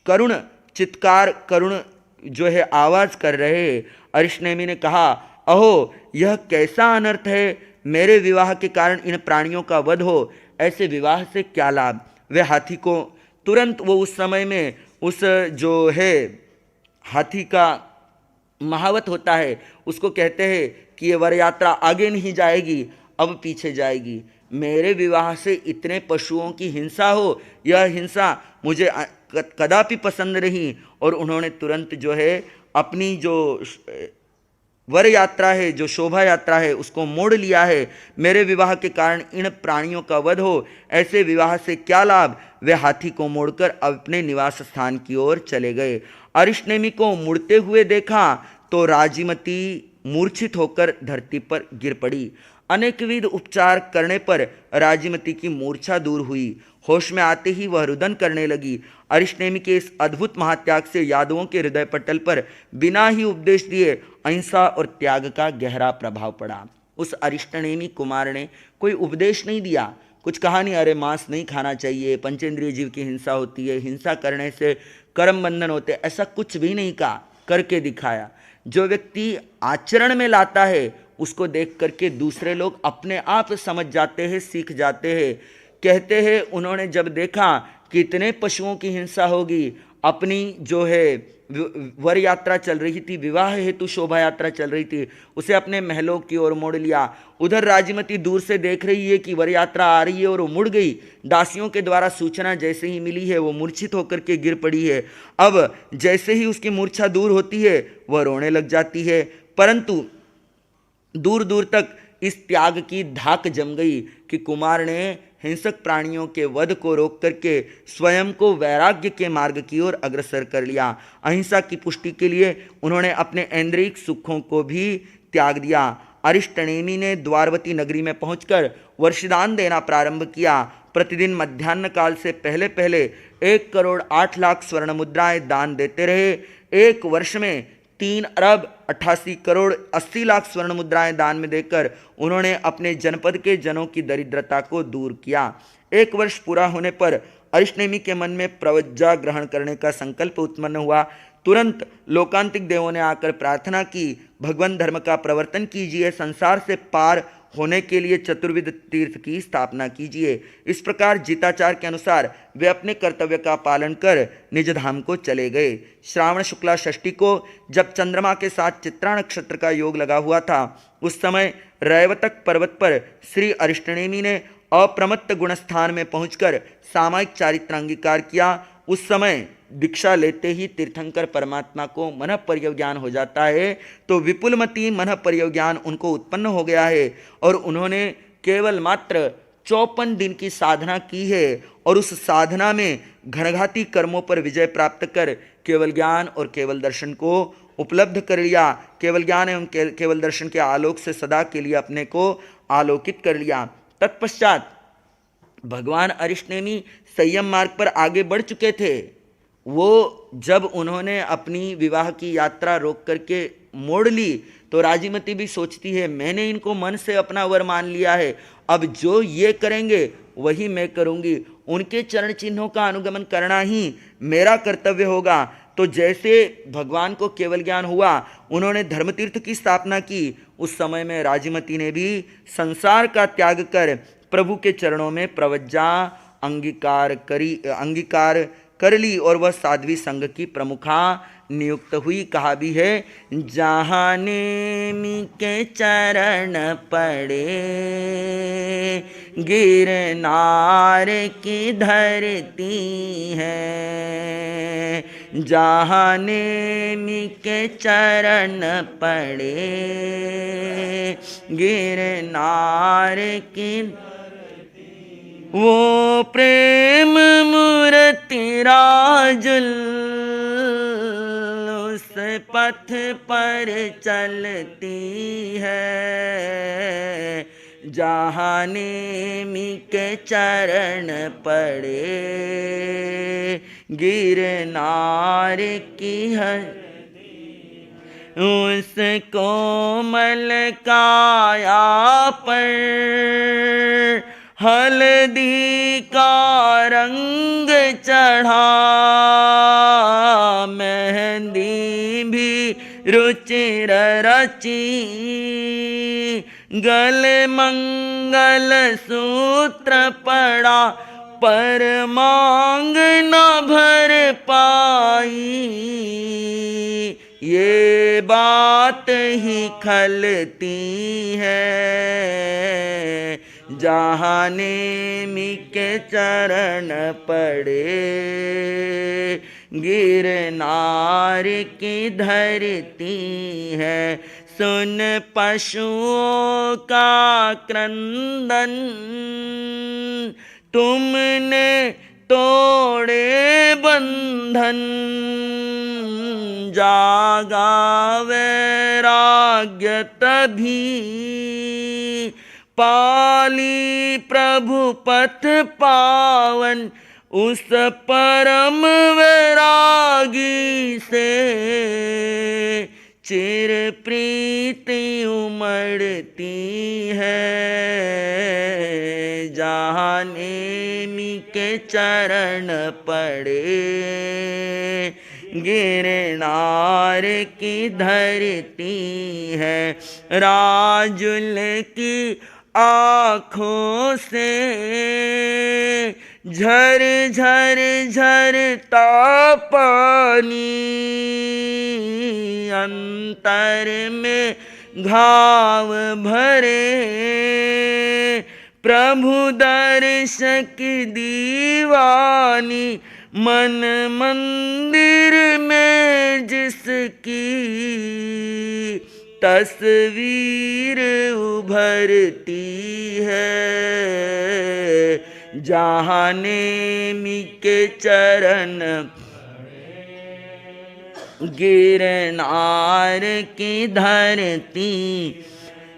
करुण चित्कार, करुण जो है आवाज़ कर रहे हैं। अरिष्टनेमि ने कहा, अहो, यह कैसा अनर्थ है, मेरे विवाह के कारण इन प्राणियों का वध हो, ऐसे विवाह से क्या लाभ। वे हाथी को तुरंत वो उस समय में उस जो है हाथी का महावत होता है उसको कहते हैं कि ये वर यात्रा आगे नहीं जाएगी, अब पीछे जाएगी। मेरे विवाह से इतने पशुओं की हिंसा हो, यह हिंसा मुझे कदापि पसंद नहीं। और उन्होंने तुरंत जो है अपनी जो वर यात्रा है, जो शोभा यात्रा है, उसको मोड़ लिया है। मेरे विवाह के कारण इन प्राणियों का वध हो, ऐसे विवाह से क्या लाभ। वे हाथी को मोड़कर अपने निवास स्थान की ओर चले गए। अरिष्टनेमि को मुड़ते हुए देखा तो राजिमती मूर्छित होकर धरती पर गिर पड़ी। अनेकविध उपचार करने पर राजिमती की मूर्छा दूर हुई। होश में आते ही वह रुदन करने लगी। अरिष्टनेमि के इस अद्भुत महात्याग से यादवों के हृदय पटल पर बिना ही उपदेश दिए अहिंसा और त्याग का गहरा प्रभाव पड़ा। उस अरिष्टनेमि कुमार ने कोई उपदेश नहीं दिया, कुछ कहा नहीं, अरे मांस नहीं खाना चाहिए, पंचेंद्रिय जीव की हिंसा होती है, हिंसा करने से कर्म बंधन होते, ऐसा कुछ भी नहीं कहा, करके दिखाया। जो व्यक्ति आचरण में लाता है उसको देख करके दूसरे लोग अपने आप समझ जाते हैं, सीख जाते हैं। कहते हैं उन्होंने जब देखा कि इतने पशुओं की हिंसा होगी, अपनी जो है वर यात्रा चल रही थी, विवाह हेतु शोभा यात्रा चल रही थी, उसे अपने महलों की ओर मोड़ लिया। उधर राजमती दूर से देख रही है कि वर यात्रा आ रही है और वो मुड़ गई। दासियों के द्वारा सूचना जैसे ही मिली है वो मूर्छित होकर के गिर पड़ी है। अब जैसे ही उसकी मूर्छा दूर होती है वह रोने लग जाती है, परंतु दूर दूर तक इस त्याग की धाक जम गई कि कुमार ने हिंसक प्राणियों के वध को रोक करके स्वयं को वैराग्य के मार्ग की ओर अग्रसर कर लिया। अहिंसा की पुष्टि के लिए उन्होंने अपने ऐन्द्रिक सुखों को भी त्याग दिया। अरिष्टनेमि ने द्वारवती नगरी में पहुंचकर वर्षदान देना प्रारंभ किया। प्रतिदिन मध्याह्न काल से पहले पहले 1 करोड़ 8 लाख स्वर्ण मुद्राएं दान देते रहे। एक वर्ष में 3 अरब 88 करोड़ 80 लाख स्वर्ण मुद्राएं दान में देकर उन्होंने अपने जनपद के जनों की दरिद्रता को दूर किया। 1 वर्ष पूरा होने पर अरिष्टनेमि के मन में प्रवज्जा ग्रहण करने का संकल्प उत्पन्न हुआ। तुरंत लोकांतिक देवों ने आकर प्रार्थना की, भगवान धर्म का प्रवर्तन कीजिए, संसार से पार होने के लिए चतुर्विध तीर्थ की स्थापना कीजिए। इस प्रकार जीताचार के अनुसार वे अपने कर्तव्य का पालन कर निज धाम को चले गए। श्रावण शुक्ला षष्ठी को जब चंद्रमा के साथ चित्रा नक्षत्र का योग लगा हुआ था, उस समय रैवतक पर्वत पर श्री अरिष्टनेमि ने अप्रमत्त गुणस्थान में पहुंचकर सामायिक चारित्र अंगीकार किया। उस समय दीक्षा लेते ही तीर्थंकर परमात्मा को मन परिज्ञान हो जाता है, तो विपुलमती मन परिज्ञान उनको उत्पन्न हो गया है और उन्होंने केवल मात्र 54 दिन की साधना की है और उस साधना में घनघाती कर्मों पर विजय प्राप्त कर केवल ज्ञान और केवल दर्शन को उपलब्ध कर लिया। केवल ज्ञान एवं केवल दर्शन के आलोक से सदा के लिए अपने को आलोकित कर लिया। तत्पश्चात भगवान अरिष्टनेमि संयम मार्ग पर आगे बढ़ चुके थे। वो जब उन्होंने अपनी विवाह की यात्रा रोक करके मोड़ ली तो राजीमती भी सोचती है, मैंने इनको मन से अपना वर मान लिया है, अब जो ये करेंगे वही मैं करूंगी, उनके चरण चिन्हों का अनुगमन करना ही मेरा कर्तव्य होगा। तो जैसे भगवान को केवल ज्ञान हुआ, उन्होंने धर्मतीर्थ की स्थापना की। उस समय में राजीमती ने भी संसार का त्याग कर प्रभु के चरणों में प्रवज्जा अंगीकार कर ली और वह साध्वी संघ की प्रमुखा नियुक्त हुई। कहा भी है, जहाँ नेमि के चरण पड़े गिरनार की धरती है, जहाँ नेमि के चरण पड़े गिरनार की, वो प्रेम मूर्ति राजुल उस पथ पर चलती है, जहाँ नेमि के चरण पड़े गिरनार की हर, उस कोमल काया पर हल्दी का रंग चढ़ा, मेहंदी भी रुचिर रची, गले मंगल सूत्र पड़ा, पर मांग न भर पाई, ये बात ही खलती है, जहाँ नेमि के चरण पड़े गिरनार की धरती है। सुन पशुओं का क्रंदन तुमने तोड़े बंधन, जागा वैराग्य तभी, पाली प्रभु पथ पावन, उस परम वैरागी से चिर प्रीति उमड़ती है, जहाँ नेमि के चरण पड़े गिरनार की धरती है। राजुल की आँखों से झर झर झरता पानी, अंतर में घाव भरे, प्रभु दर्शक दीवानी, मन मंदिर में जिसकी तस्वीर उभरती है, जहाँ नेमी के चरण गिरनार की धरती,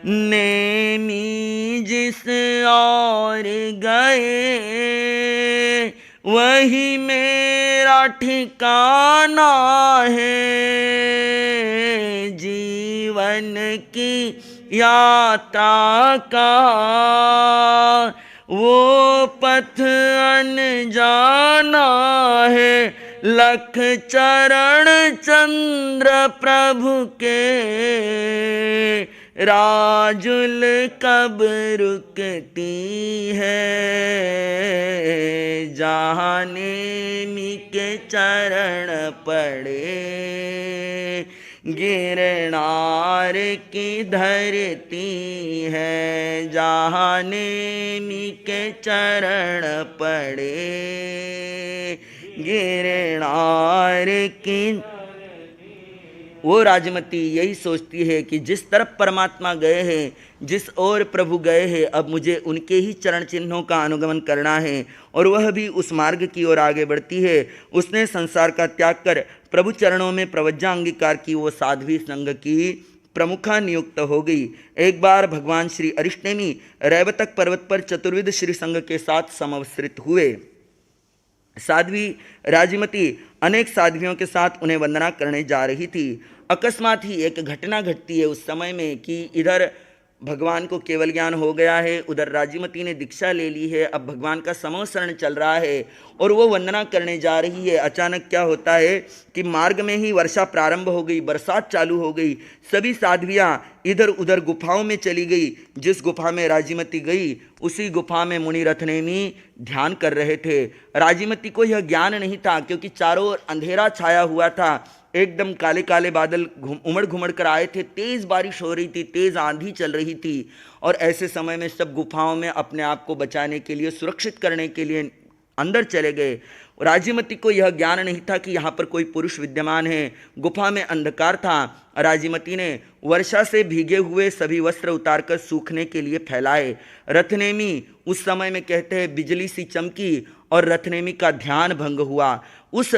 नेमी जिस और गए वही मेरा ठिकाना है, जीवन की यात्रा का वो पथ अनजाना है, लख चरण चंद्र प्रभु के राजुल कब रुकती है, जहाँ नेमी के चरण पड़े, गिरनार की धरती है, जहाँ नेमी के चरण पड़े, गिरनार की। वो राजमती यही सोचती है कि जिस तरफ परमात्मा गए हैं, जिस ओर प्रभु गए हैं, अब मुझे उनके ही चरण चिन्हों का अनुगमन करना है, और वह भी उस मार्ग की ओर आगे बढ़ती है। उसने संसार का त्याग कर प्रभु चरणों में प्रवज्जा अंगीकार की, वो साध्वी संघ की प्रमुखा नियुक्त हो गई। एक बार भगवान श्री अरिष्टनेमी रैवतक पर्वत पर चतुर्विध श्री संघ के साथ समवस्त्रित हुए। साध्वी राजमती अनेक साध्वियों के साथ उन्हें वंदना करने जा रही थी। अकस्मात ही एक घटना घटती है उस समय में कि इधर भगवान को केवल ज्ञान हो गया है, उधर राजमती ने दीक्षा ले ली है, अब भगवान का समवसरण चल रहा है और वो वंदना करने जा रही है। अचानक क्या होता है कि मार्ग में ही वर्षा प्रारंभ हो गई, बरसात चालू हो गई। सभी साध्वियाँ इधर उधर गुफाओं में चली गई। जिस गुफा में राजमती गई उसी गुफा में मुनि रथनेमी ध्यान कर रहे थे। राजमती को यह ज्ञान नहीं था, क्योंकि चारों ओर अंधेरा छाया हुआ था, एकदम काले काले बादल उमड़ घुमड़ कर आए थे, तेज़ बारिश हो रही थी, तेज़ आंधी चल रही थी, और ऐसे समय में सब गुफाओं में अपने आप को बचाने के लिए, सुरक्षित करने के लिए अंदर चले गए। राजमती को यह ज्ञान नहीं था कि यहाँ पर कोई पुरुष विद्यमान है। गुफा में अंधकार था। राजमती ने वर्षा से भीगे हुए सभी वस्त्र उतारकर सूखने के लिए फैलाए। रथनेमी उस समय में कहते हैं बिजली सी चमकी और रथनेमी का ध्यान भंग हुआ। उस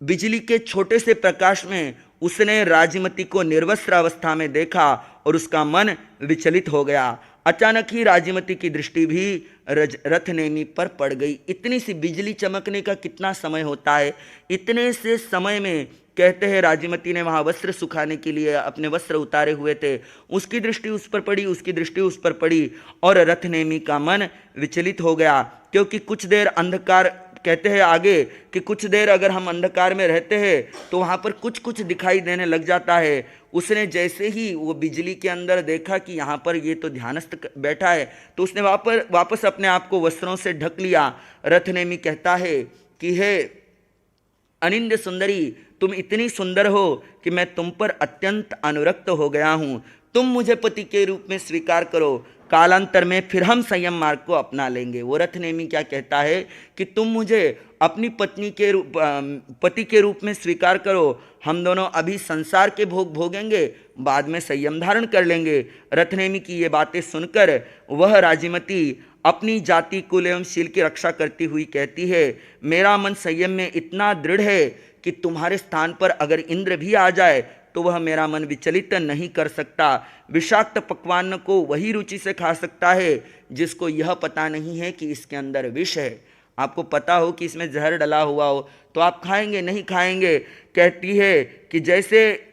बिजली के छोटे से प्रकाश में उसने राजमती को निर्वस्त्र अवस्था में देखा और उसका मन विचलित हो गया। अचानक ही राजमती की दृष्टि भी रथनेमी पर पड़ गई। इतनी सी बिजली चमकने का कितना समय होता है, इतने से समय में कहते हैं राजमती ने वहाँ वस्त्र सुखाने के लिए अपने वस्त्र उतारे हुए थे, उसकी दृष्टि उस पर पड़ी, उसकी दृष्टि उस पर पड़ी और रथनेमी का मन विचलित हो गया। क्योंकि कुछ देर अंधकार, कहते हैं आगे कि कुछ देर अगर हम अंधकार में रहते हैं तो वहाँ पर कुछ कुछ दिखाई देने लग जाता है। उसने जैसे ही वो बिजली के अंदर देखा कि यहाँ पर ये तो ध्यानस्थ बैठा है, तो उसने वापस अपने आप को वस्त्रों से ढक लिया। रथनेमी कहता है कि हे अनिंद्य सुंदरी, तुम इतनी सुंदर हो कि मैं तुम पर अत्यंत अनुरक्त हो गया हूँ। तुम मुझे पति के रूप में स्वीकार करो, कालांतर में फिर हम संयम मार्ग को अपना लेंगे। वो रथनेमी क्या कहता है कि तुम मुझे अपनी पति के रूप में स्वीकार करो, हम दोनों अभी संसार के भोग भोगेंगे, बाद में संयम धारण कर लेंगे। रथनेमी की ये बातें सुनकर वह राजमती अपनी जाति कुल एवं शील की रक्षा करती हुई कहती है, मेरा मन संयम में इतना दृढ़ है कि तुम्हारे स्थान पर अगर इंद्र भी आ जाए तो वह मेरा मन विचलित नहीं कर सकता। विषाक्त पकवान को वही रुचि से खा सकता है जिसको यह पता नहीं है कि इसके अंदर विष है। आपको पता हो कि इसमें जहर डला हुआ हो तो आप खाएंगे नहीं खाएंगे। कहती है कि जैसे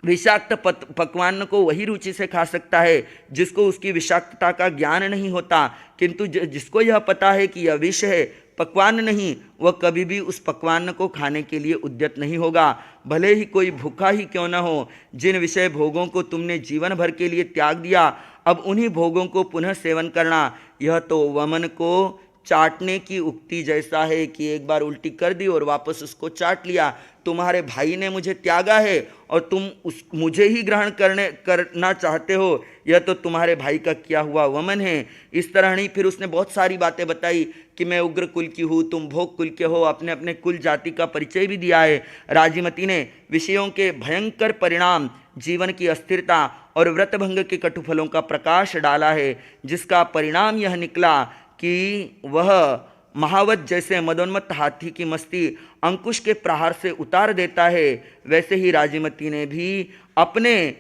विषाक्त पकवान को वही रुचि से खा सकता है जिसको उसकी विषाक्तता का ज्ञान नहीं होता, किंतु जिसको यह पता है कि यह विष है, पकवान नहीं, वह कभी भी उस पकवान को खाने के लिए उद्यत नहीं होगा, भले ही कोई भूखा ही क्यों न हो। जिन विषय भोगों को तुमने जीवन भर के लिए त्याग दिया, अब उन्हीं भोगों को पुनः सेवन करना, यह तो वमन को चाटने की उक्ति जैसा है कि एक बार उल्टी कर दी और वापस उसको चाट लिया। तुम्हारे भाई ने मुझे त्यागा है और तुम मुझे ही ग्रहण करना चाहते हो, यह तो तुम्हारे भाई का किया हुआ वमन है। इस तरह नहीं, फिर उसने बहुत सारी बातें बताई कि मैं उग्र कुल की हूँ, तुम भोग कुल के हो, अपने अपने कुल जाति का परिचय भी दिया है। राजीमती ने विषयों के भयंकर परिणाम, जीवन की अस्थिरता और व्रतभंग के कटुफलों का प्रकाश डाला है, जिसका परिणाम यह निकला कि वह महावत जैसे मदोन्मत्त हाथी की मस्ती अंकुश के प्रहार से उतार देता है। वैसे ही राजीमती ने भी अपने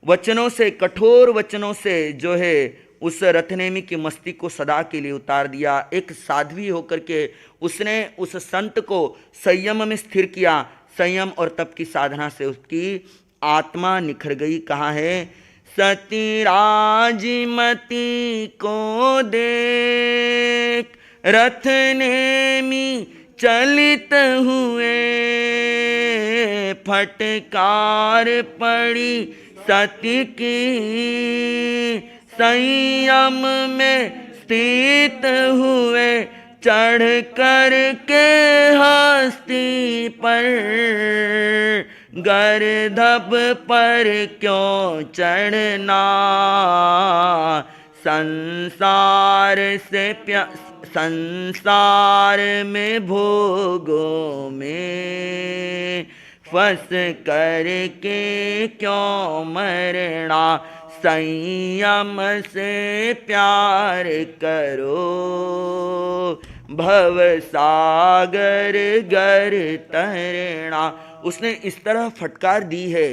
वचनों से, कठोर वचनों से जो है उस रथनेमी की मस्ती को सदा के लिए उतार दिया। एक साध्वी होकर के उसने उस संत को संयम में स्थिर किया। संयम और तप की साधना से उसकी आत्मा निखर गई। कहाँ है? सती राजीमती को देख रथ नेमी चलित हुए, फटकार पड़ी सती की संयम में स्थित हुए, चढ़ कर के हस्ती पर गर्दभ पर क्यों चढ़ना, संसार में भोगों में फंस करके क्यों मरना, संयम से प्यार करो, भव सागर गर तरना। उसने इस तरह फटकार दी है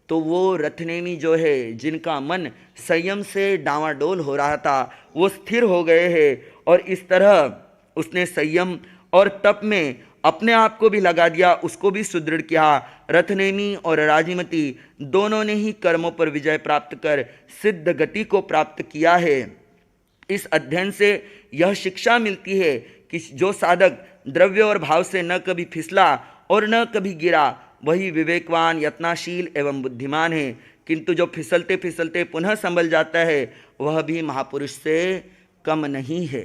तो वो रथनेमी जो है, जिनका मन संयम से डांवाडोल हो रहा था, वो स्थिर हो गए हैं। और इस तरह उसने संयम और तप में अपने आप को भी लगा दिया, उसको भी सुदृढ़ किया। रथनेमी और राजीमती दोनों ने ही कर्मों पर विजय प्राप्त कर सिद्ध गति को प्राप्त किया है। इस अध्ययन से यह शिक्षा मिलती है कि जो साधक द्रव्य और भाव से न कभी फिसला और न कभी गिरा, वही विवेकवान, यत्नाशील एवं बुद्धिमान है। किंतु जो फिसलते फिसलते पुनः संभल जाता है, वह भी महापुरुष से कम नहीं है।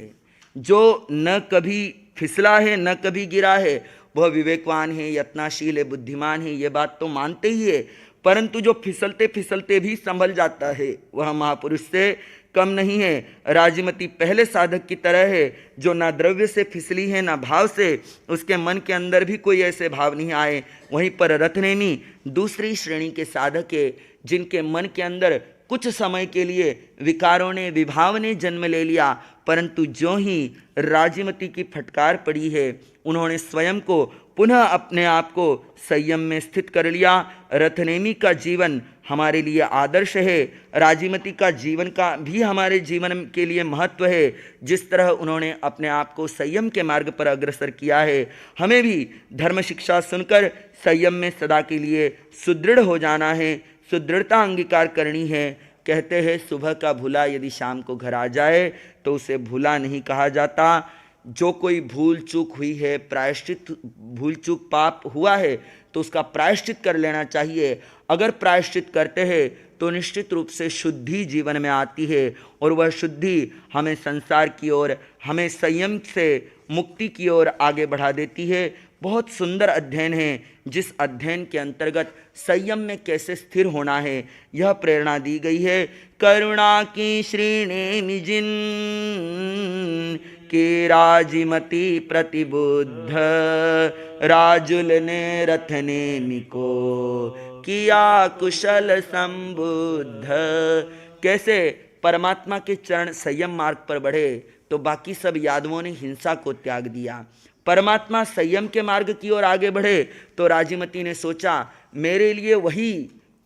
जो न कभी फिसला है, न कभी गिरा है, वह विवेकवान है, यत्नाशील है, बुद्धिमान है, ये बात तो मानते ही है। परंतु जो फिसलते फिसलते भी संभल जाता है, वह महापुरुष से कम नहीं है। राजीमती पहले साधक की तरह है, जो ना द्रव्य से फिसली है ना भाव से, उसके मन के अंदर भी कोई ऐसे भाव नहीं आए। वहीं पर रथनेमी दूसरी श्रेणी के साधक है, जिनके मन के अंदर कुछ समय के लिए विकारों ने, विभाव ने जन्म ले लिया, परंतु जो ही राजीमती की फटकार पड़ी है, उन्होंने स्वयं को पुनः अपने आप को संयम में स्थित कर लिया। रथनेमी का जीवन हमारे लिए आदर्श है, राजीमती का जीवन का भी हमारे जीवन के लिए महत्व है। जिस तरह उन्होंने अपने आप को संयम के मार्ग पर अग्रसर किया है, हमें भी धर्म शिक्षा सुनकर संयम में सदा के लिए सुदृढ़ हो जाना है, सुदृढ़ता अंगीकार करनी है। कहते हैं सुबह का भूला यदि शाम को घर आ जाए तो उसे भूला नहीं कहा जाता। जो कोई भूल चूक हुई है, प्रायश्चित, भूल चूक पाप हुआ है तो उसका प्रायश्चित कर लेना चाहिए। अगर प्रायश्चित करते हैं तो निश्चित रूप से शुद्धि जीवन में आती है, और वह शुद्धि हमें संसार की ओर, हमें संयम से मुक्ति की ओर आगे बढ़ा देती है। बहुत सुंदर अध्ययन है, जिस अध्ययन के अंतर्गत संयम में कैसे स्थिर होना है यह प्रेरणा दी गई है। करुणा की श्रीनेमि जिन के राजीमती प्रतिबुद्ध, राजुल ने रथनेमि को किया कुशल संबुद्ध। कैसे परमात्मा के चरण संयम मार्ग पर बढ़े तो बाकी सब यादवों ने हिंसा को त्याग दिया। परमात्मा संयम के मार्ग की ओर आगे बढ़े तो राजीमती ने सोचा मेरे लिए वही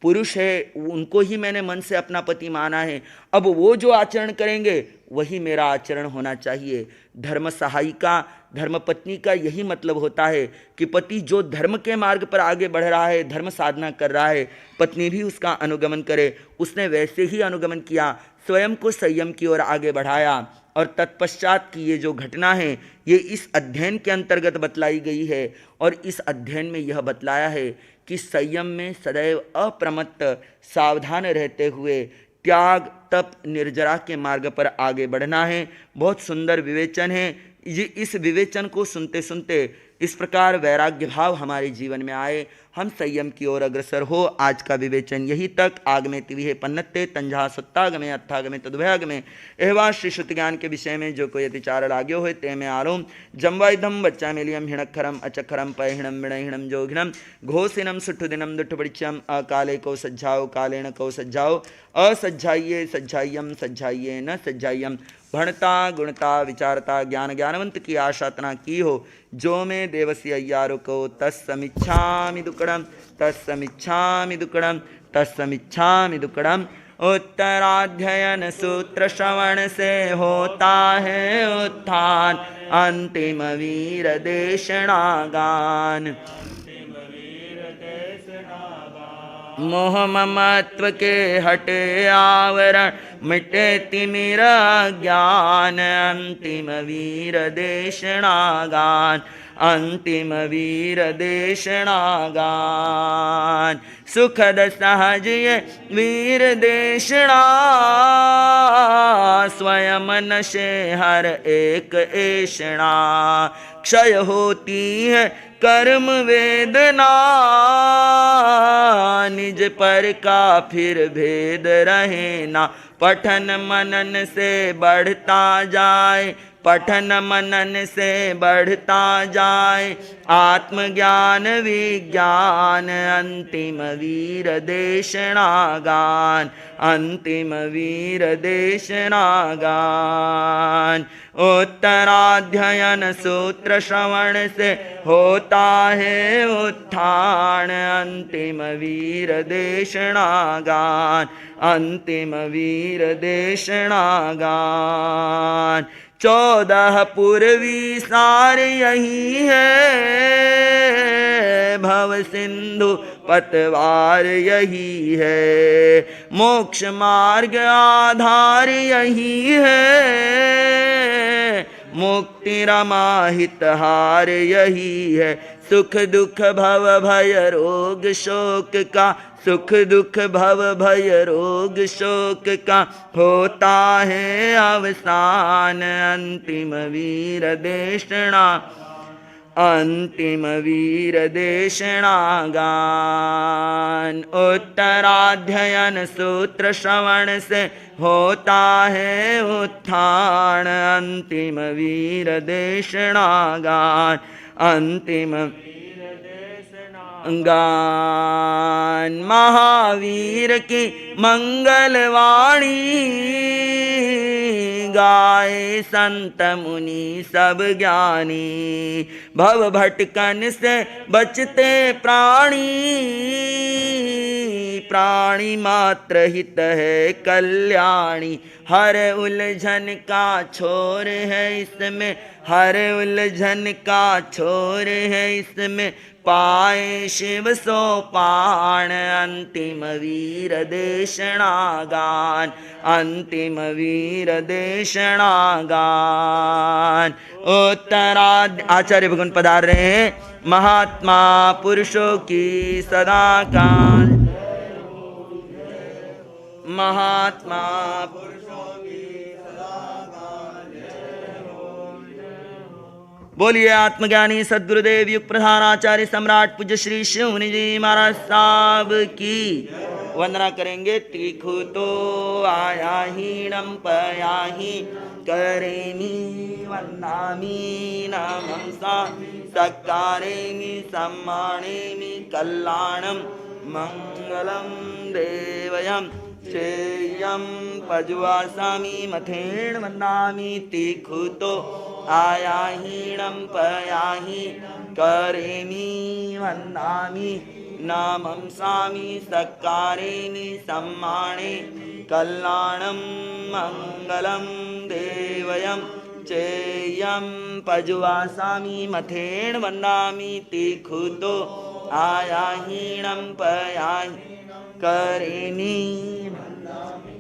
पुरुष है, उनको ही मैंने मन से अपना पति माना है, अब वो जो आचरण करेंगे वही मेरा आचरण होना चाहिए। धर्म सहायिका, धर्म पत्नी का यही मतलब होता है कि पति जो धर्म के मार्ग पर आगे बढ़ रहा है, धर्म साधना कर रहा है, पत्नी भी उसका अनुगमन करे। उसने वैसे ही अनुगमन किया, स्वयं को संयम की ओर आगे बढ़ाया। और तत्पश्चात की ये जो घटना है ये इस अध्ययन के अंतर्गत बतलाई गई है। और इस अध्ययन में यह बतलाया है कि संयम में सदैव अप्रमत्त, सावधान रहते हुए त्याग, तप, निर्जरा के मार्ग पर आगे बढ़ना है। बहुत सुंदर विवेचन है। ये इस विवेचन को सुनते सुनते इस प्रकार वैराग्य भाव हमारे जीवन में आए, हम संयम की ओर अग्रसर हो। आज का विवेचन यही तक। आगमे तिविहे पन्नत्ते तंजा सत्तागमे अर्थागमे तद्भयागमे एहवा श्री श्रुति ज्ञान के विषय में जो कोई अतिचार लाग्यो हो ते में आरोम जम्वाइधम बच्चा मेलियम हिणक्षरम अचक्षरम पयहिणम विणहिणम जोघिणम घोषिनम सुठुदिनम दुठपरिचयम अकाले को सज्जाओ कालेण को सज्जाओ असज्जाइये सज्जाइयम सज्जाइये न सज्जाइयम भणता गुणता विचारता ज्ञान ज्ञानवंत की आशातना की हो जो में देवसी अय्यारो को तत्समिच्छामि दुक्कडम तत्समिच्छामि दुक्कडम तत्समिच्छामि दुक्कडम। उत्तराध्ययन सूत्र श्रवण से होता है उत्थान अंतिम वीर देशनागान। मोह ममत्व के हटे आवरण मिटे तिमिर ज्ञान अंतिम वीर देशनागान अंतिम वीर देशनागान। सुखद सहज ये वीर देशना स्वयं नशे हर एक ऐषणा। क्षय होती है कर्म वेदना निज पर का फिर भेद रहे ना। पठन मनन से बढ़ता जाए पठन मनन से बढ़ता जाए आत्मज्ञान विज्ञान अंतिम वीर देशनागान अंतिम वीर देशनागान। उत्तराध्ययन सूत्र श्रवण से होता है उत्थान अंतिम वीर देशनागान अंतिम वीर देशनागान। 14 पूर्वी सार यही है भव सिंधु पतवार यही है। मोक्ष मार्ग आधार यही है मुक्ति रमाहित हार यही है। सुख दुख भव भय रोग शोक का सुख दुख भव भय रोग शोक का होता है अवसान अंतिम वीर देशना अंतिम वीर देशनागान। उत्तराध्ययन सूत्र श्रवण से होता है उत्थान अंतिम वीर देशनागान अंतिम गान। महावीर की मंगलवाणी गाए संत मुनि सब ज्ञानी। भव भटकन से बचते प्राणी प्राणी मात्र हित है कल्याणी। हर उलझन का छोर है इसमें हर उलझन का छोर है इसमें पाए शिव सोपान अंतिम वीर देशनागान अंतिम वीर देशनागान। उत्तराद आचार्य भगवान पधार रहे हैं। महात्मा पुरुषों की सदा काल महात्मा बोलिए आत्मज्ञानी सद्गुरुदेव युग प्रधानाचार्य सम्राट पूज्य श्री शिवमुनि जी महाराज साहब की वंदना करेंगे। तीखु तो आया हीणम पयाही करेमी वंदामी नमंसा सकारेमी सम्मानेमी कल्याणम मंगलम देवयम चेयम पजुवासामी मथेण वंदामी। तीखु तो आया हीणम पयाही करेमी वंदामी नामंसामि सकारेमि सम्माने कल्याणं मंगलम देवयम चेयम पजुवासामि मथेण वंदामि। तीखुतो आया हीणम पयाही करेमी वंदामि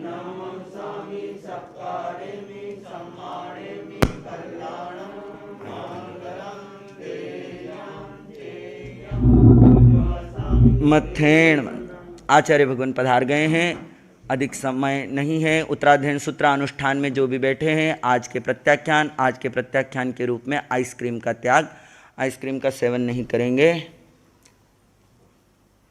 नामंसामि सकारेमि सम्मानेमि कल्याणं मंगलम देवयम मथेण। आचार्य भगवान पधार गए हैं। अधिक समय नहीं है। उत्तराध्ययन सूत्र अनुष्ठान में जो भी बैठे हैं, आज के प्रत्याख्यान के रूप में आइसक्रीम का त्याग, आइसक्रीम का सेवन नहीं करेंगे।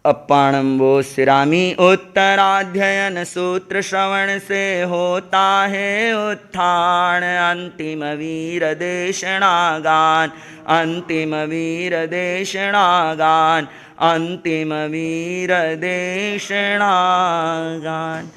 अपाणम वो सिरामी उत्तराध्ययन सूत्र श्रवण से होता है उत्थान। अंतिम वीर देशनागान, अंतिम वीर देशनागान, अंतिम वीर देशनागान।